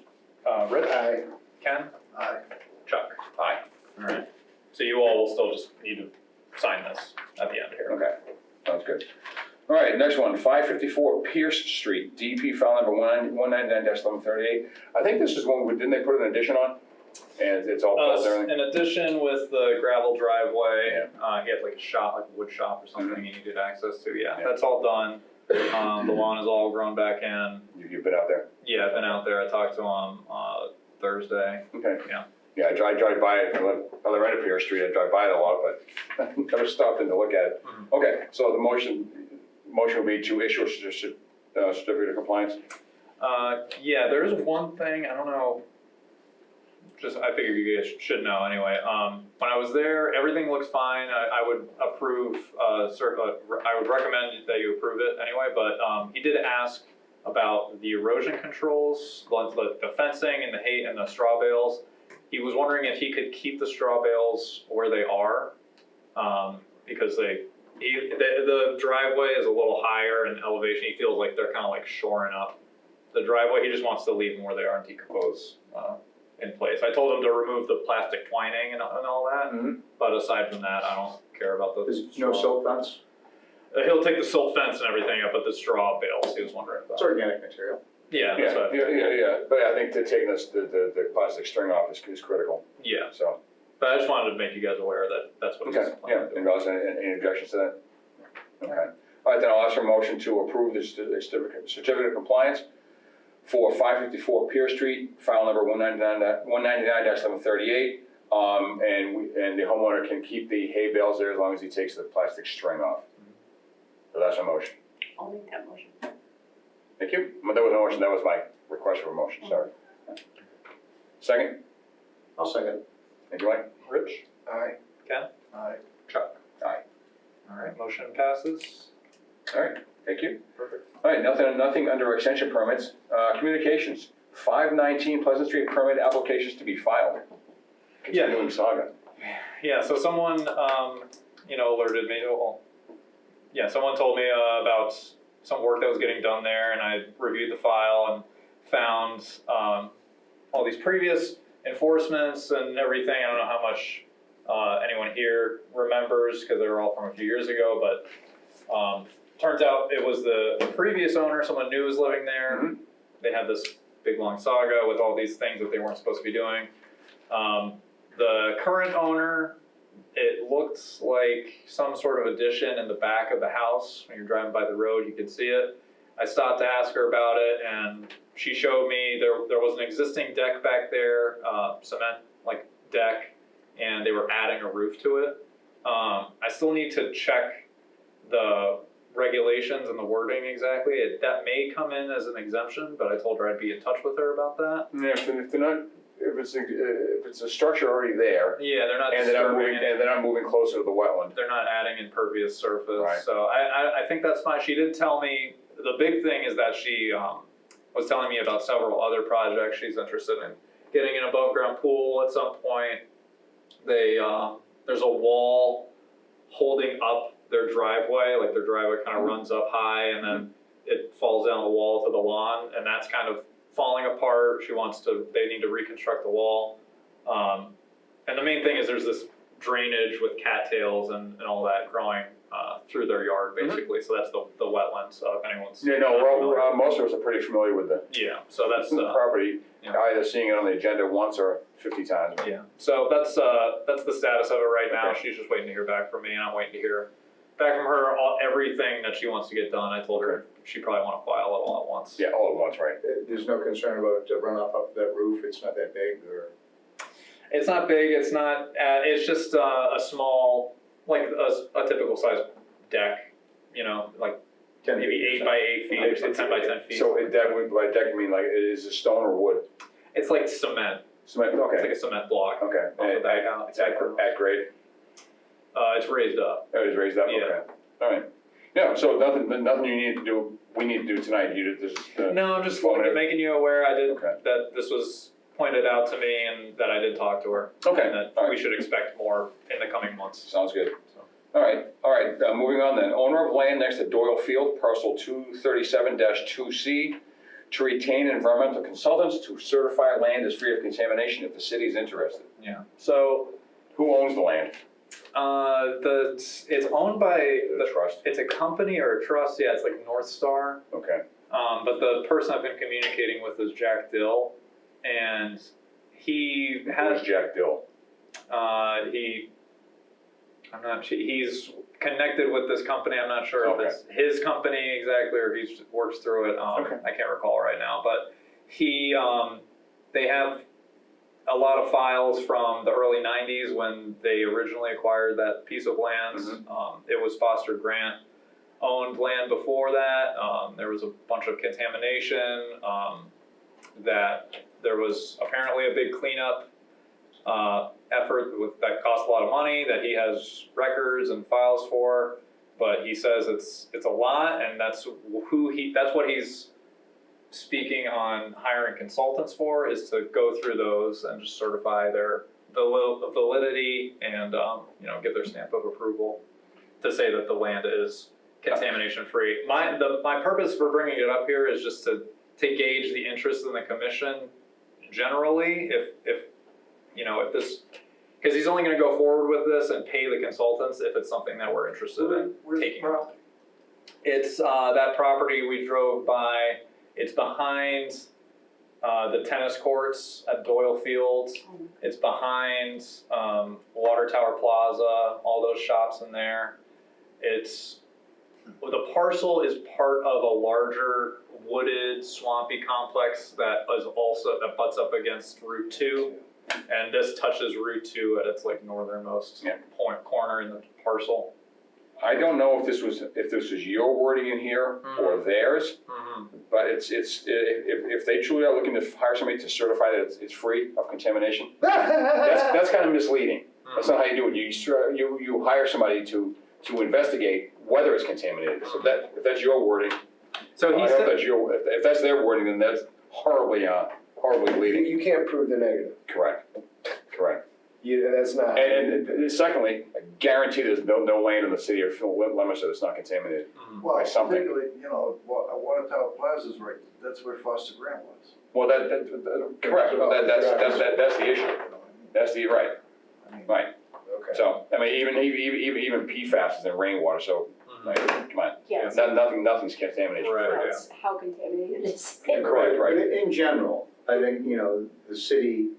Rich? Aye. Ken? Aye. Chuck? Aye. Alright. So you all will still just need to sign this at the end here. Okay, sounds good. All right, next one, 554 Pierce Street, DP file number 199-1138. I think this is one, didn't they put an addition on? And it's all built and everything? In addition with the gravel driveway, he had like a shop, like a wood shop or something he needed access to, yeah, that's all done. The lawn is all grown back in. You've been out there? Yeah, I've been out there, I talked to him, Thursday. Okay. Yeah. Yeah, I drive by it, on the other end of Pierce Street, I drive by it a lot, but never stopped in to look at it. Okay, so the motion will be to issue a certificate of compliance? Yeah, there's one thing, I don't know, I figured you guys should know anyway. When I was there, everything looks fine. I would approve, I would recommend that you approve it anyway, but he did ask about the erosion controls, the fencing and the hay and the straw bales. He was wondering if he could keep the straw bales where they are, because the driveway is a little higher in elevation. He feels like they're kind of like shoring up the driveway. He just wants to leave them where they are and decompose in place. I told him to remove the plastic twining and all that, but aside from that, I don't care about the There's no silt fence? He'll take the silt fence and everything up, but the straw bales, he was wondering about. It's organic material. Yeah, that's what I figured. Yeah, but I think that taking the plastic string off is critical, Yeah, so. but I just wanted to make you guys aware that that's what he's Okay, planning yeah, to do. and Ross, any objections to that? Okay, all right, then I'll ask for a motion to approve the certificate of compliance for 554 Pierce Street, file number 199-1138. And the homeowner can keep the hay bales there as long as he takes the plastic string off. So that's a motion. I'll make that motion. Thank you. That was a motion, that was my request for a motion, sorry. Second? I'll second. Thank you, Mike. Rich? Aye. Ken? Aye. Chuck? Aye. All right, motion passes. All right, thank you. Perfect. All right, nothing under extension permits. Communications, 519 Pleasant Street permit applications to be filed. Yeah. Continuing saga. Yeah, so someone, alerted me, someone told me about some work that was getting done there, and I reviewed the file and found all these previous enforcements and everything. I don't know how much anyone here remembers, because they were all from a few years ago, but turns out it was the previous owner, someone new was living there. They had this big long saga with all these things that they weren't supposed to be doing. The current owner, it looked like some sort of addition in the back of the house. When you're driving by the road, you can see it. I stopped to ask her about it, and she showed me there was an existing deck back there, cement like deck, and they were adding a roof to it. I still need to check the regulations and the wording exactly. That may come in as an exemption, but I told her I'd be in touch with her about that. Yeah, if it's a structure already there, Yeah, they're not and then disturbing it. I'm moving closer to the wetland. They're not adding impervious surface, Right. so I think that's fine. She did tell me, the big thing is that she was telling me about several other projects she's interested in getting an above ground pool at some point. There's a wall holding up their driveway, like their driveway kind of runs up high and then it falls down the wall to the lawn, and that's kind of falling apart. They need to reconstruct the wall. And the main thing is there's this drainage with cattails and all that growing through their yard, basically. So that's the wetland, so if anyone's. Yeah, no, most of us are pretty familiar with the Yeah, so that's property, either seeing it on the agenda once or 50 times. yeah. So that's the status of it right now. Okay. She's just waiting to hear back from me, and I'm waiting to hear back from her everything that she wants to get done. I told her she probably want to file it all at once. Yeah, all at once, right. There's no concern about runoff off that roof, it's not that big, or? It's not big. It's not. It's just a small, like a typical size deck. Like 10 maybe feet or 8 by 8 feet, or 10 by 10 feet. So by deck you mean like, is it stone or wood? It's like cement. Cement, It's okay, like a cement block. okay. Off the back out. It's at grade? It's raised up. Oh, it's raised up, Yeah. okay. All right. Yeah, so nothing you need to do, we need to do tonight, you just, No, I'm just Informative. making you aware, Okay. that this was pointed out to me and that I did talk to her. Okay, And that all right. we should expect more in the coming months. Sounds good. All right, moving on then. Owner of land next to Doyle Field, parcel 237-2C, to retain environmental consultants to certify land is free of contamination if the city is interested. Yeah. So, Who owns the land? it's owned by, The trust? it's a company or a trust, yeah, it's like North Star. Okay. But the person I've been communicating with is Jack Dill, and he Who's has, Jack Dill? he's connected with this company, I'm not sure if it's his company exactly, or he works through it, Okay. I can't recall right now, but they have a lot of files from the early 90s when they originally acquired that piece of land. It was Foster Grant owned land before that. There was a bunch of contamination, that there was apparently a big cleanup effort that cost a lot of money that he has records and files for, but he says it's a lot, and that's what he's speaking on hiring consultants for, is to go through those and just certify their validity and give their stamp of approval to say that the land is contamination free. My purpose for bringing it up here is just to gauge the interest in the commission generally, if this, because he's only going to go forward with this and pay the consultants if it's something that we're interested in taking on. It's that property we drove by. It's behind the tennis courts at Doyle Field. It's behind Water Tower Plaza, all those shops in there. The parcel is part of a larger wooded, swampy complex that butts up against Route 2. And this touches Route 2 at its like northernmost corner in the parcel. I don't know if this was your wording in here or theirs, but if they truly are looking to hire somebody to certify that it's free of contamination, that's kind of misleading. That's not how you do it. You hire somebody to investigate whether it's contaminated. So if that's your wording, so he said, if that's their wording, then that's horribly leading. You can't prove the negative. Correct. That's not. And secondly, I guarantee there's no land in the city of Leominster that's not contaminated. Well, By something. particularly, Water Tower Plaza's right, that's where Foster Grant was. Well, correct. That's the issue. That's right. Okay. So even PFAS is in rainwater. So come on. Yeah. Nothing's contaminated. Right. That's how contaminated it is. Correct. Right. But in general, I think, the city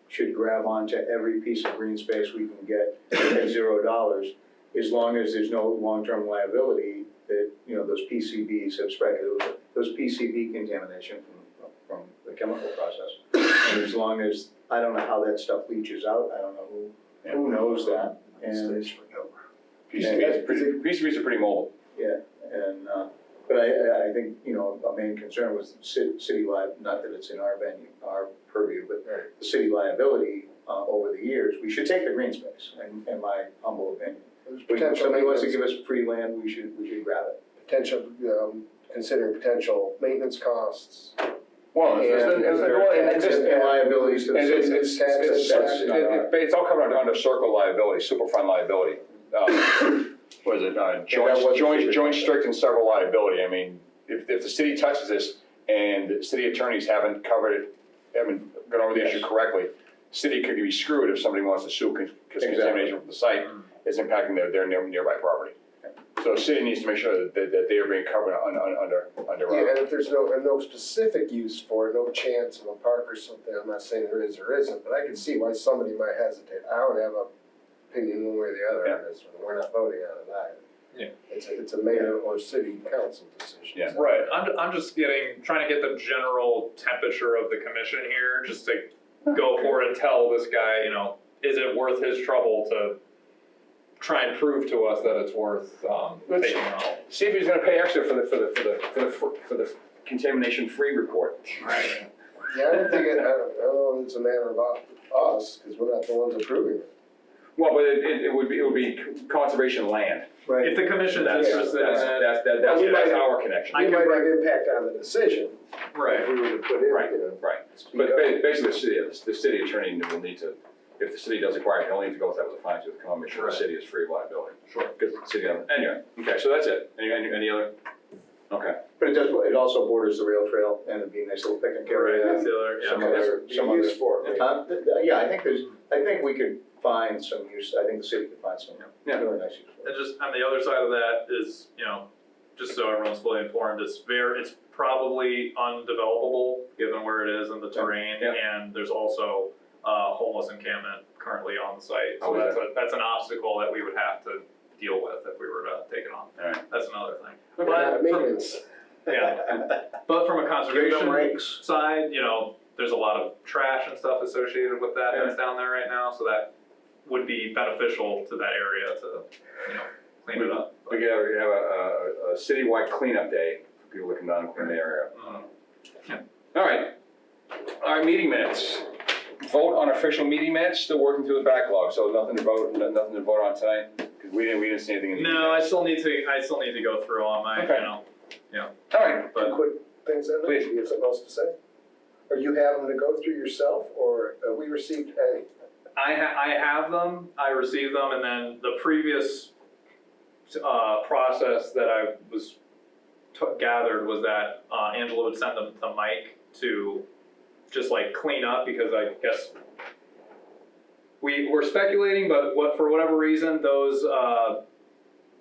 should grab onto every piece of green space we can get at $0, as long as there's no long-term liability that, those PCBs have spread. Those PCB contamination from the chemical process. And as long as, I don't know how that stuff leaches out, I don't know who knows that. And PCBs are pretty mobile. yeah, and, but I think, a main concern was city not that it's in our purview, but the city liability, over the years, we should take the green space, in my humble opinion. If somebody wants to give us free land, we should grab it. Consider potential maintenance costs. Well, And liabilities to the city. it's all covered under circle liability, superfund liability. What is it? Joint, strict, and several liability. I mean, if the city touches this and the city attorneys haven't covered it, haven't gone over the issue correctly, the city could be screwed if somebody wants to sue because contamination from the site is impacting their nearby property. So the city needs to make sure that they are being covered under. Yeah, and if there's no specific use for it, no chance of a park or something, I'm not saying there is or isn't, but I can see why somebody might hesitate. I don't have an opinion one way or the other on this one. We're not voting on it either. Yeah. It's a mayor or city council decision. Yeah. Right. I'm just trying to get the general temperature of the commission here, just to go for it and tell this guy, is it worth his trouble to try and prove to us that it's worth taking on. See if he's going to pay extra for the contamination-free report. Right. Yeah, I don't think I don't know if it's a matter of us, because we're not the ones approving it. Well, but it would be conservation land. Right. If the commission's That's, interested in it, that's our connection. We might have impact on the decision, right. if we were to put in, Right, you know. right. But basically, the city attorney will need to, if the city does acquire it, they'll need to go through that with a fine tooth comb, make sure the Right. city is free of liability. Sure. Because the city, anyway, okay, so that's it. Any other? Okay. But it also borders the rail trail, and it'd be a nice little picnic area. That's the other, Some yeah. other, Be some other. used for it, maybe. Yeah, I think we could find some use, I think the city could find some Yeah. really nice use for it. And just on the other side of that is, you know, just so everyone's fully informed, it's probably undevelopable given where it is in the terrain. Yeah. And there's also homeless encampment currently on the site. So Oh, that's an obstacle that we would have to deal with if we were to take it on. Alright. That's another thing. Yeah, But maintenance. yeah, but from a Give them conservation rakes. side, you know, there's a lot of trash and stuff associated with that that's down there right now, so that would be beneficial to that area to, you know, clean it up. We have a citywide cleanup day for people looking down and clean the area. All right, meeting minutes. Vote on official meeting minutes, still working through the backlog, so nothing to vote on tonight, because we didn't see anything in the. No, I still need to go through all my, Okay. you know, All right, but Quick things on that, Please. you have something else to say? Or you have them to go through yourself, or we received any? I have them, I received them, and then the previous process that I was gathered was that Angela would send them to Mike to just like clean up, because I guess we were speculating, but for whatever reason, those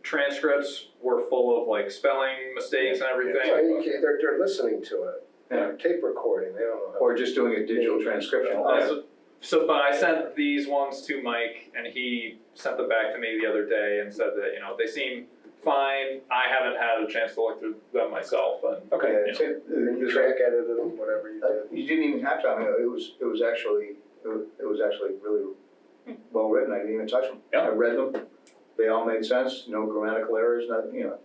transcripts were full of like spelling mistakes and everything. Yeah, they're listening to it, tape recording, they don't know how. Or just doing a digital transcription. But I sent these ones to Mike, and he sent them back to me the other day and said that, you know, they seem fine. I haven't had a chance to look through them myself, but. okay. Yeah, it's it. You track edited them, whatever you did. You didn't even have to, I mean, it was actually really well written, I didn't even touch them. Yeah. I read them, they all made sense, no grammatical errors, nothing, you know,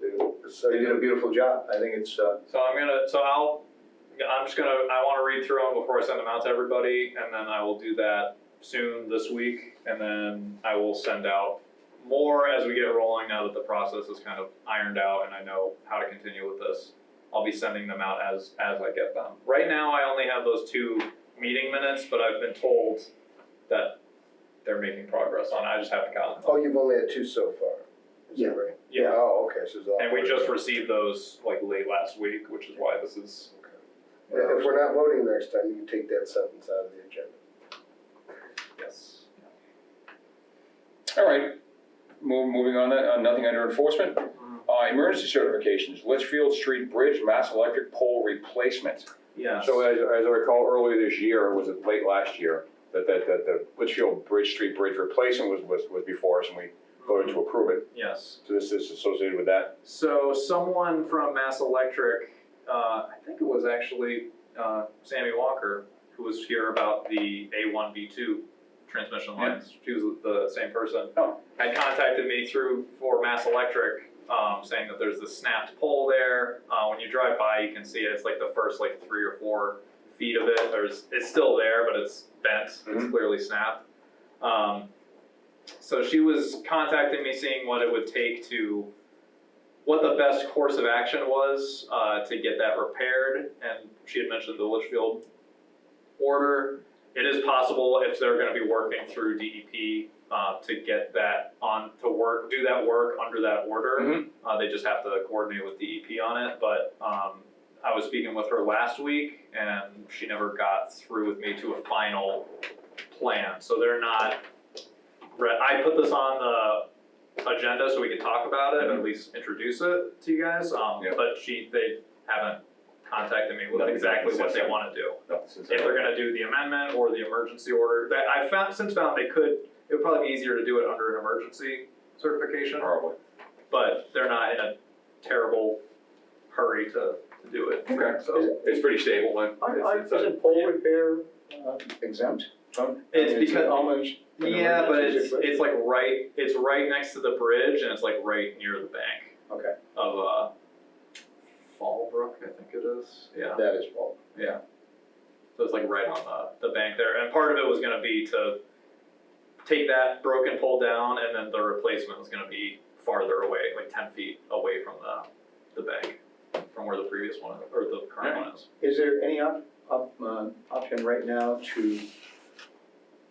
they did a beautiful job, I think it's, So I wanna read through them before I send them out to everybody, and then I will do that soon this week, and then I will send out more as we get rolling now that the process is kind of ironed out and I know how to continue with this. I'll be sending them out as I get them. Right now, I only have those 2 meeting minutes, but I've been told that they're making progress on it, I just haven't gotten them. Oh, you've only had 2 so far? Is that right? Yeah. Oh, okay, so it's all. And we just received those like late last week, which is why this is. Yeah, if we're not voting next time, you can take that sentence out of the agenda. Yes. All right, moving on, nothing under enforcement. Emergency certifications, Litchfield Street Bridge, Mass Electric pole replacement. Yeah. So as I recall earlier this year, or was it late last year, that the Litchfield Street Bridge replacement was before us, and we voted to approve it. Yes. So this is associated with that? So someone from Mass Electric, I think it was actually Sammy Walker, who was here about the A1, B2 transmission lines. She was the same person. Oh. Had contacted me for Mass Electric, saying that there's this snapped pole there. When you drive by, you can see it. It's like the first 3 or 4 feet of it. It's still there, but it's bent. It's clearly snapped. So she was contacting me, seeing what it would take what the best course of action was to get that repaired, and she had mentioned the Litchfield order. It is possible, if they're gonna be working through DEP, to get that do that work under that order. They just have to coordinate with DEP on it, but I was speaking with her last week, and she never got through with me to a final plan, so they're not. I put this on the agenda so we could talk about it, and at least introduce it to you guys, but they haven't contacted me with exactly what they wanna do. If they're gonna do the amendment or the emergency order, that I've since found it would probably be easier to do it under an emergency certification. Probably. But they're not in a terrible hurry to do it. Okay, So it's pretty stable then? Isn't pole repair exempt from? It's because- almost. yeah, but it's like right next to the bridge, and it's like right near the bank Okay, of Fallbrook, I think it is. Yeah. that is pole. Yeah. So it's like right on the bank there, and part of it was gonna be to take that broken pole down, and then the replacement was gonna be farther away, like 10 feet away from the bank, from where the previous one, or the current one is. Is there any option right now to,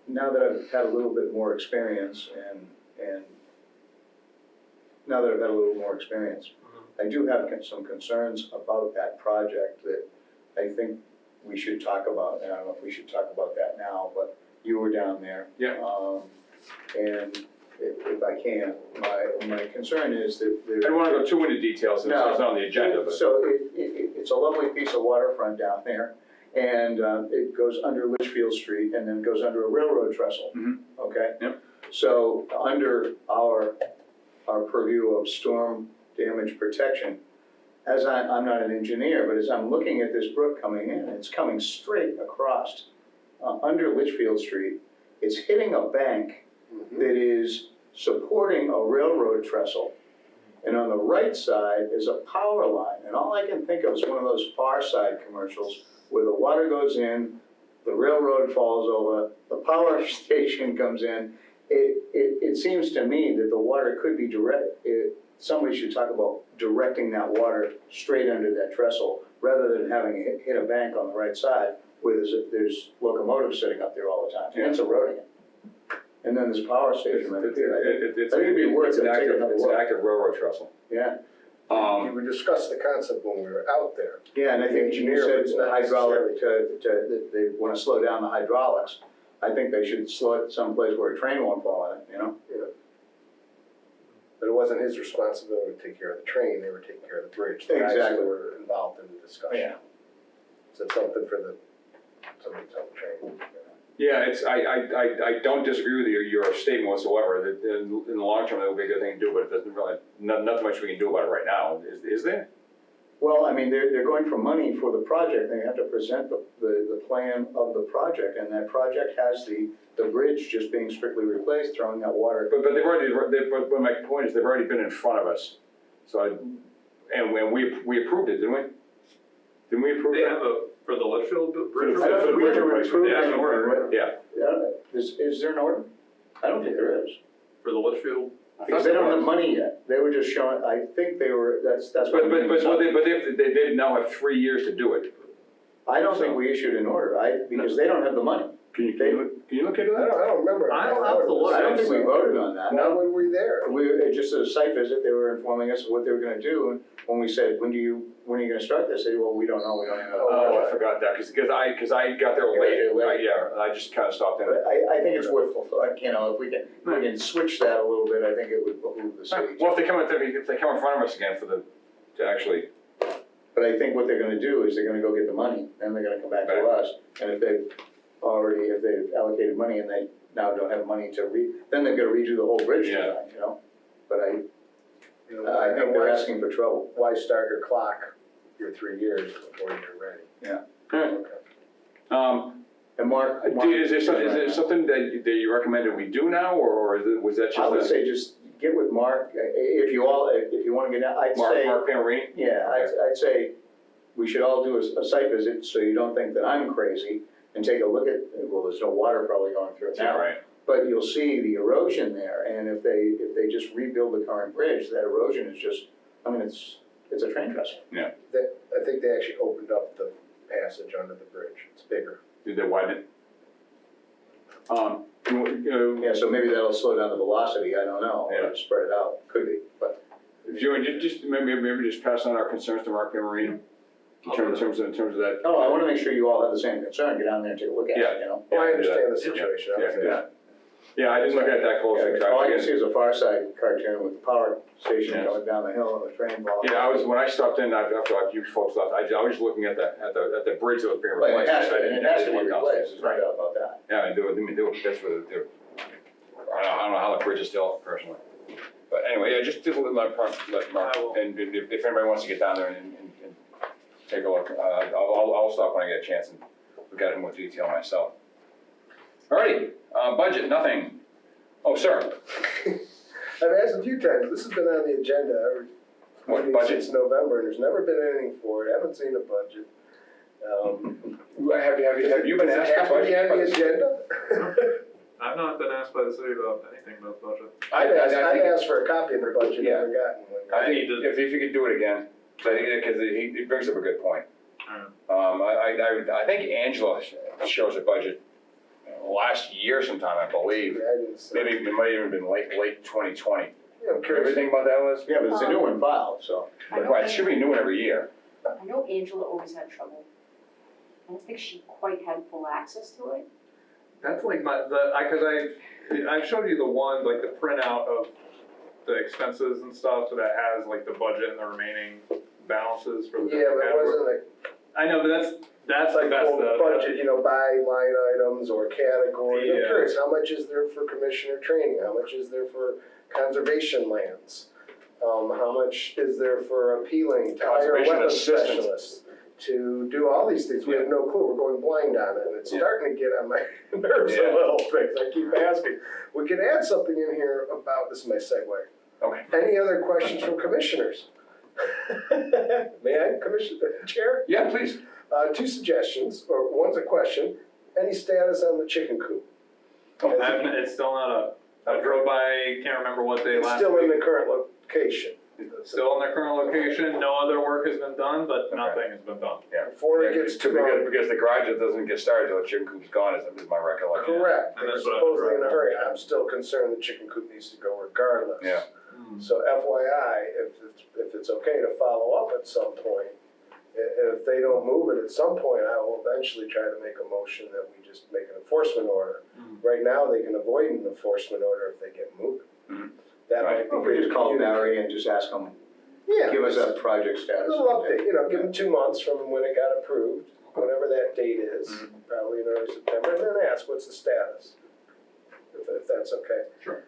now that I've had a little bit more experience and now that I've had a little more experience, I do have some concerns about that project that I think we should talk about, and I don't know if we should talk about that now, but you were down there. Yeah. And if I can, my concern is that there. I don't wanna go too into details, since it's on the agenda, but. So it's a lovely piece of waterfront down there, and it goes under Litchfield Street and then goes under a railroad trestle. Mhm. Okay? Yep. So under our purview of storm damage protection, as I'm not an engineer, but as I'm looking at this brook coming in, it's coming straight across under Litchfield Street. It's hitting a bank that is supporting a railroad trestle. And on the right side is a power line. And all I can think of is one of those Far Side commercials where the water goes in, the railroad falls over, the power station comes in. It seems to me that the water could be somebody should talk about directing that water straight under that trestle rather than having it hit a bank on the right side where there's locomotives sitting up there all the time. And it's eroding it. And then this power station right there. I think it'd be worth it to take another It's look. an active railroad trestle. Yeah. We discussed the concept when we were out there. Yeah, and I think you Engineer, said it's not hydraulic, that they wanna slow down the hydraulics. I think they should slow it someplace where a train won't fall in it, you know? But it wasn't his responsibility to take care of the train, they were taking care of the bridge. The guys Exactly. who were involved in the discussion. Yeah. So it's something for somebody to train. Yeah, I don't disagree with your statement whatsoever, that in the long term, that would be a good thing to do, but it doesn't really, nothing much we can do about it right now, is there? Well, I mean, they're going for money for the project, they have to present the plan of the project, and that project has the bridge just being strictly replaced, throwing that water. But they've already, but my point is, they've already been in front of us, so, and we approved it, didn't we? Didn't we approve They it? have for the Litchfield bridge? I don't think we ever approved Yeah, anything, order. Yeah. Is there an order? I don't think there is. For the Litchfield? Because they don't have money yet, they were just showing, I think they were, that's what. They now have 3 years to do it. I don't think we issued an order, because they don't have the money. Can you look into I that? don't remember. I don't have to look. I don't think we voted on that. Why were we there? Just at a site visit, they were informing us of what they were gonna do, and when we said, when are you gonna start this? They said, well, we don't know, we don't even know. Oh, I forgot that, because I got there late, I just kind of stopped in. But I think it's worth, you know, if we can switch that a little bit, I think it would behoove the city. Well, if they come in front of us again to actually. But I think what they're gonna do is they're gonna go get the money, then they're gonna come back to us, and if they've allocated money and they now don't have money then they're gonna redo the whole bridge design, you know? But I think they're asking for trouble. Why start your clock your 3 years before you're ready? Yeah. Okay. And Mark. Is there something that you recommend that we do now, or was that just? I would say just get with Mark, if you wanna get out, I'd say. Mark Pamarini? Yeah, I'd say we should all do a site visit, so you don't think that I'm crazy, and take a look at, well, there's no water probably going through it now. Right. But you'll see the erosion there, and if they just rebuild the current bridge, that erosion is just, I mean, it's a train trestle. I think they actually opened up the passage under the bridge, it's bigger. Did they widen it? Yeah, so maybe that'll slow down the velocity, I don't know, Yeah. or spread it out, could be, but. If you would just maybe just pass on our concerns to Mark Pamarini, in terms of that. Oh, I wanna make sure you all have the same concern, get down there and take a look at it, you know? Well, I understand the situation. Yeah, I didn't look at that closely. All I can see is a Far Side cartoon with the power station going down the hill and the train ball. Yeah, when I stopped in, after you folks left, I was looking at the bridge that was being But replaced. it has to be replaced, there's no Right. doubt about that. Yeah, I do, that's what they're, I don't know how the bridge is still up personally. But anyway, yeah, just let Mark, and if anybody wants to get down there and take a look, I'll stop when I get a chance and look at it in more detail myself. Alrighty, budget, nothing. Oh, sir. I've asked a few times, this has been on the agenda What, budget? since November, and there's never been anything for it, haven't seen a budget. Have you been Does asked it for have to be budget? on the agenda? I've not been asked by the city about anything about the budget. I'd asked for a copy of the budget, Yeah. never gotten one. I think if you could do it again, because he brings up a good point. I think Angela shows a budget last year sometime, I believe. Yeah, I didn't see. Maybe it might even been late 2020. Yeah, I'm curious. Everything about that, Liz? Yeah, but it's a new one filed, so. I know Right, it should be new one every year. I know Angela always had trouble. I don't think she quite had full access to it. That's like I've showed you the one, like the printout of the expenses and stuff that has like the budget and the remaining balances for the Yeah, different but it categories. wasn't I know, but that's like that's full the budget, by line items or categories. I'm Yeah. curious, how much is there for commissioner training? How much is there for conservation lands? How much is there for appealing to hire a Conservation weapons assistance. specialist? To do all these things, we have no clue, we're going blind on it, and it's Yeah. starting to get on my nerves a Yeah. little bit, I keep asking. We could add something in here about, this is my segue. Okay. Any other questions from commissioners? May I, Chair? Yeah, please. Two suggestions, or one's a question, any status on the chicken coop? it's still not I drove by, can't remember what day It's last still week. in the current location. Still in their current location, no other work has been done, but nothing has been done. Yeah. Before it Yeah, gets it's too too long. big, because the garage doesn't get started till the chicken coop's gone, is my recollection. Correct, And they're that's what I've supposedly in a heard. hurry, I'm still concerned the chicken coop needs to go regardless. Yeah. So FYI, if it's okay to follow up at some point, if they don't move it at some point, I will eventually try to make a motion that we just make an enforcement order. Right now, they can avoid an enforcement order if they get moving. Mhm. That Right. might be Well, if we good just to call communicate. Barry and just ask him, Yeah. give us a project A status. little update, give them 2 months from when it got approved, whatever that date is, probably in early September, and then ask what's the status, if that's okay. Sure.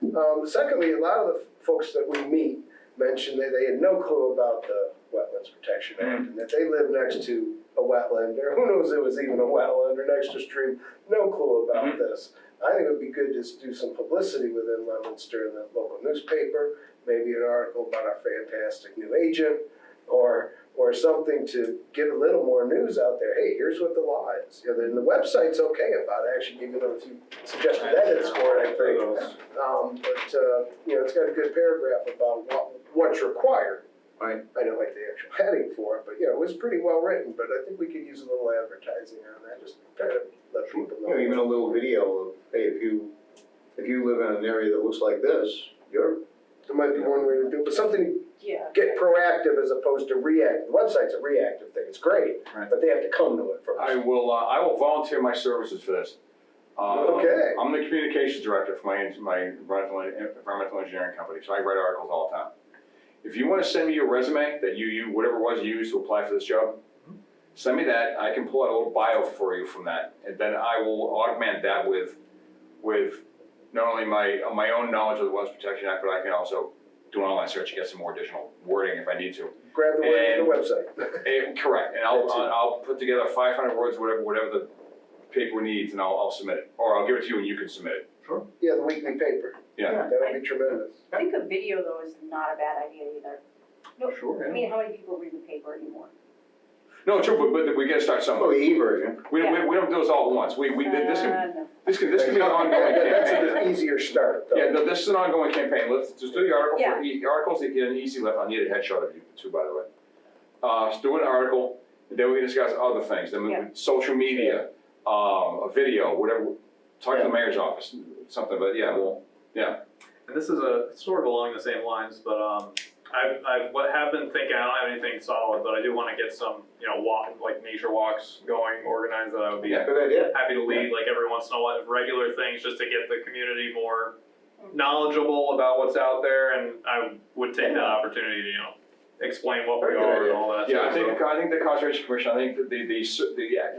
Secondly, a lot of the folks that we meet mentioned that they had no clue about the Wetlands Protection Act, and that they live next to a wetland, or who knows it was even a wetland, or next to a stream, no clue about this. I think it would be good to do some publicity within Leominster in the local newspaper, maybe an article about our fantastic new agent, or something to get a little more news out there. Hey, here's what the law is. Then the website's okay about it. Actually, give them a few suggested edits for it, I think. It's got a good paragraph about what's required. Right. I don't like the actual heading for it, but it was pretty well written. But I think we could use a little advertising on that, just try to let people know. Even a little video of, hey, if you live in an area that looks like this, There might be one way to do it, but something Yeah. get proactive as opposed to react. The website's a reactive thing, it's great, Right. but they have to come to it first. I will volunteer my services for this. Okay. I'm the communications director for my environmental engineering company, so I write articles all the time. If you wanna send me your resume that you whatever it was you used to apply for this job, send me that, I can pull out a little bio for you from that, and then I will augment that with not only my own knowledge of the Wetlands Protection Act, but I can also do an online search and get some more additional wording if I need to. Grab the word from the website. Correct, and I'll put together 500 words, whatever the paper needs, and I'll submit it, or I'll give it to you and you can submit it. Yeah, the weekly paper, Yeah. that would be tremendous. I think a video though is not a bad idea either. No, Sure, I mean, how many people read the paper anymore? No, true, but we gotta start oh, somewhere. the e-version. We don't do this all at once. We did this. No. This can be an ongoing That's campaign. an easier start, though. Yeah, no, this is an ongoing campaign. Let's just do the article Yeah. the articles that get an easy lift. I'll need a headshot of you too, by the way. Let's do an article, and then we can discuss other things. Then Yeah. social media, a video, whatever. Talk to the mayor's office, something. But yeah, And this is sort of along the same lines, but have been thinking, I don't have anything solid, but I do wanna get some, like nature walks going, organized, that I would be Good idea. happy to lead, like every once in a while, regular things, just to get the community more knowledgeable about what's out there, and I would take that opportunity to, explain what we Very good are and idea. all that. yeah. I sort of think stuff. the Conservation Commission. I think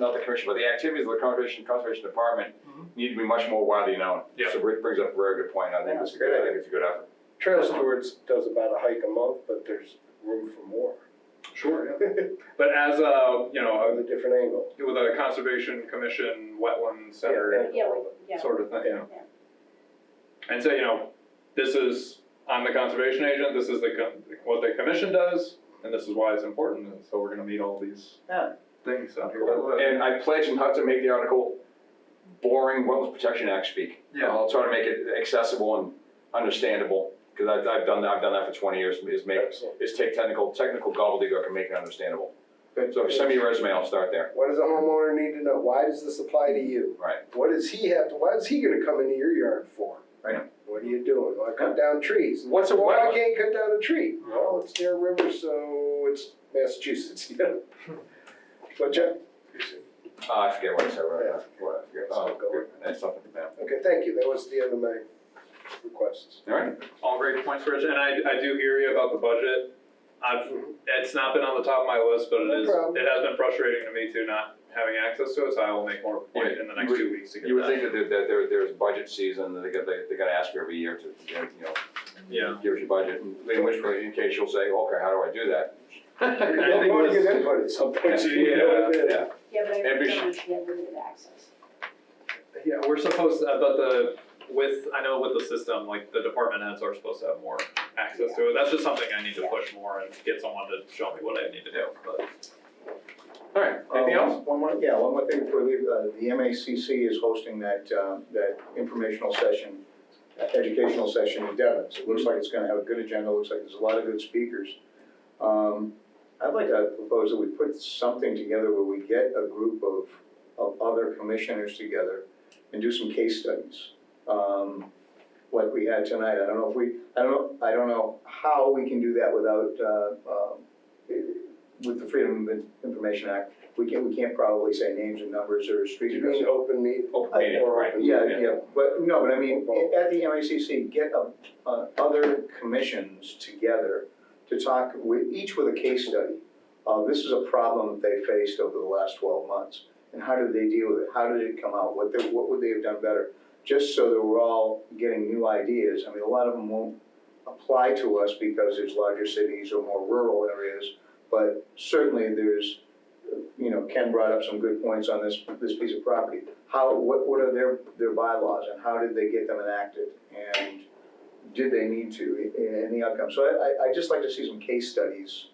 not the commission, but the activities of the Conservation Department need to be much more widely known. Yeah. So Rick brings up a very good point. I think it's a good good. I idea. think it's a good effort. Trail Stewards does about a hike a month, but there's room for more. Sure, yeah. But as a, With a different angle. with a Conservation Commission, wetland center Yeah, yeah. sort of thing, Yeah. And so, I'm the conservation agent, this is what the commission does, and this is why it's important, and so we're gonna meet all these Yeah. things out here. And I pledge not to make the article boring Wetlands Protection Act speak. Yeah. I'll try to make it accessible and understandable, because I've done that for 20 years, is take technical gobbledygook and make it understandable. So if you send me your resume, I'll start there. What does a homeowner need to know? Why does this apply to you? Right. Why is he gonna come into your yard for? Right. What are you doing? Well, I cut down trees. What's a Well, I wetland? can't cut down a tree. Well, it's near a river, so it's Massachusetts, you know? But Jeff? I forget what I said, right? Yeah. What, that's something, yeah. Okay, thank you. That was the end of my requests. All right. All great points, Rich, and I do hear you about the budget. It's not been on the top of my list, but No problem. it has been frustrating to me too, not having access to it, so I will make more point in the next 2 weeks to get that. You would think that there's budget season, that they gotta ask you every year to, Yeah. give us your budget, in which case you'll say, okay, how do I do that? I think You want to this- get input at some point, so you know what it is. Yeah. Yeah, but I And be- don't understand limited access. Yeah, we're supposed to, but I know with the system, like, the department heads are supposed to have more access to it. That's just something I need to push more and get someone to show me what I need to do, but. All right, anything else? One more thing before we leave, the MACC is hosting that informational session, educational session in Devon's. It looks like it's gonna have a good agenda, looks like there's a lot of good speakers. I'd like to propose that we put something together where we get a group of other commissioners together and do some case studies, like we had tonight. I don't know how we can do that without, with the Freedom of Information Act. We can't probably say names and numbers or street Do you addresses. mean open meeting? Open meeting, Or right. open Yeah, meeting? yeah, but I mean, at the MACC, get other commissions together to talk each with a case study. This is a problem that they faced over the last 12 months. And how did they deal with it? How did it come out? What would they have done better? Just so that we're all getting new ideas. I mean, a lot of them won't apply to us because there's larger cities or more rural areas. But certainly there's, Ken brought up some good points on this piece of property. What are their bylaws and how did they get them enacted? And did they need to, and the outcome? So I just like to see some case studies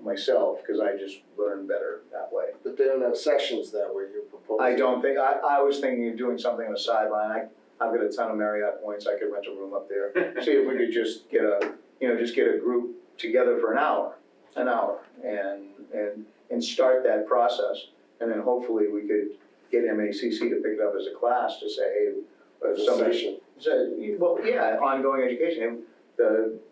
myself, because I just learn better that way. But they don't have sessions that way you're proposing. I don't think, I was thinking of doing something on the sideline. I've got a ton of Marriott points, I could rent a room up there. See if we could just get a group together for an hour, and start that process. And then hopefully we could get MACC to pick it up as a class to say, hey, somebody, well, yeah, ongoing education.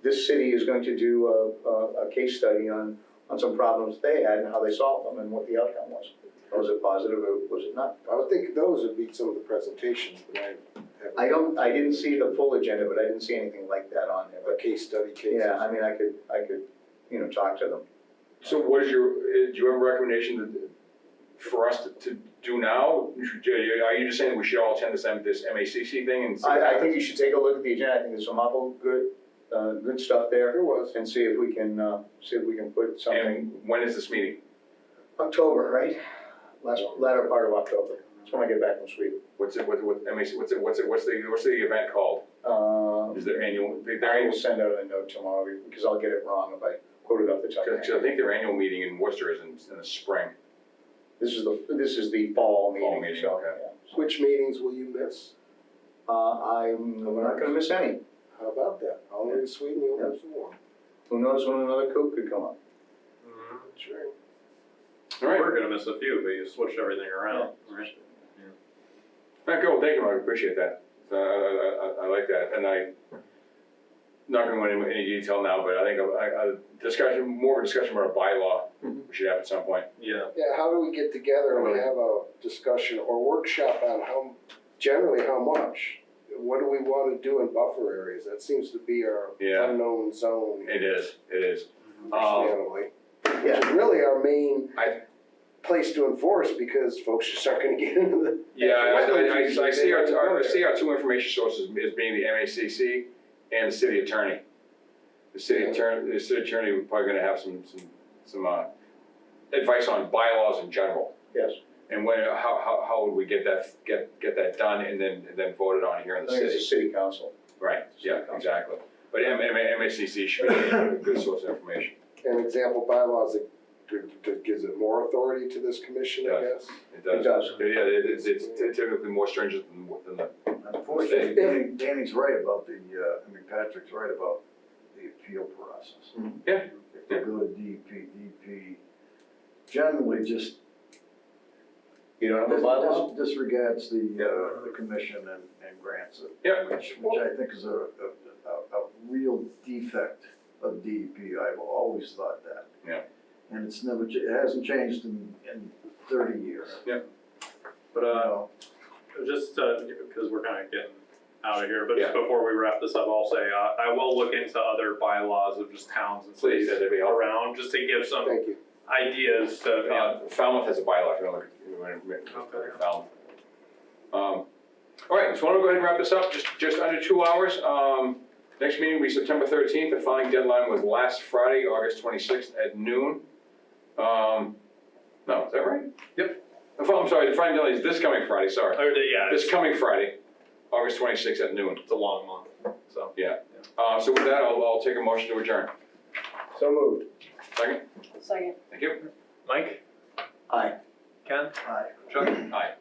This city is going to do a case study on some problems they had and how they solved them and what the outcome was. Was it positive or was it not? I would think those would be some of the presentations, but I didn't see the full agenda, but I didn't see anything like that on there. a case study cases. Yeah, I mean, I could, talk to them. So what is do you have a recommendation for us to do now? Are you just saying we should all attend this MACC thing and see what I think happens? you should take a look at the agenda. I think there's some awful good stuff there. There was. And see if we can put something. And when is this meeting? October, right? Latter part of October. That's when I get back from Sweden. What's the event called? Is there annual? I will send out a note tomorrow because I'll get it wrong if I quote it off the top of my Because I head. think their annual meeting in Worcester is in the spring. This is the fall meeting. Fall meeting, so, okay. yeah. Which meetings will you miss? I'm not gonna miss any. How about that? I'll leave Sweden, you'll have some more. Who knows when another coup could come up? Sure. All right. We're gonna miss a few, but you switched everything around, right? All right, cool, thank you, Mark, appreciate that. I like that, and not gonna go into any detail now, but I think more of a discussion about a bylaw we should have at some point. Yeah. Yeah, how do we get together and have a discussion or workshop on generally how much? What do we want to do in buffer areas? That seems to be our Yeah. unknown zone, It is. understandably. Which Yeah. is really our main I- place to enforce because folks just aren't gonna get into the. Yeah, I see They don't know I see there. our two information sources as being the MACC and the city attorney. The city attorney we're probably gonna have some advice on bylaws in general. Yes. And how would we get that done and then voted on here in I the think it's a city? city council. Right, yeah, exactly. But MACC should be a good source of information. And example bylaws that Gives it more authority to this commission, I guess? It does. It does. Yeah, it's typically more stringent than the, Unfortunately, Danny's right about Patrick's right about the appeal process. Yeah. If they go to DEP generally just You don't have a bylaw? disregards the commission and grants it. Yeah. Which I think is a real defect of DEP, I've always thought that. Yeah. And it's never, it hasn't changed in 30 years. But, just, because we're kind of getting out of here, but just Yeah. before we wrap this up, I'll say, I will look into other bylaws of just towns and Please, cities that'd be helpful. around, just to give some Thank you. ideas to, Falmouth has a bylaw, if you want to look at Falmouth. All right, so why don't we go ahead and wrap this up, just under 2 hours. Next meeting will be September 13th, the filing deadline was last Friday, August 26th at noon. No, is that right? Yep. I'm sorry, the filing deadline is this coming Friday, sorry. yeah, This coming Friday, August 26th at noon. it's a long month, so. Yeah. So with that, I'll take a motion to adjourn. So moved. Second? Second. Thank you. Mike? Aye. Ken? Aye. Chuck? Aye.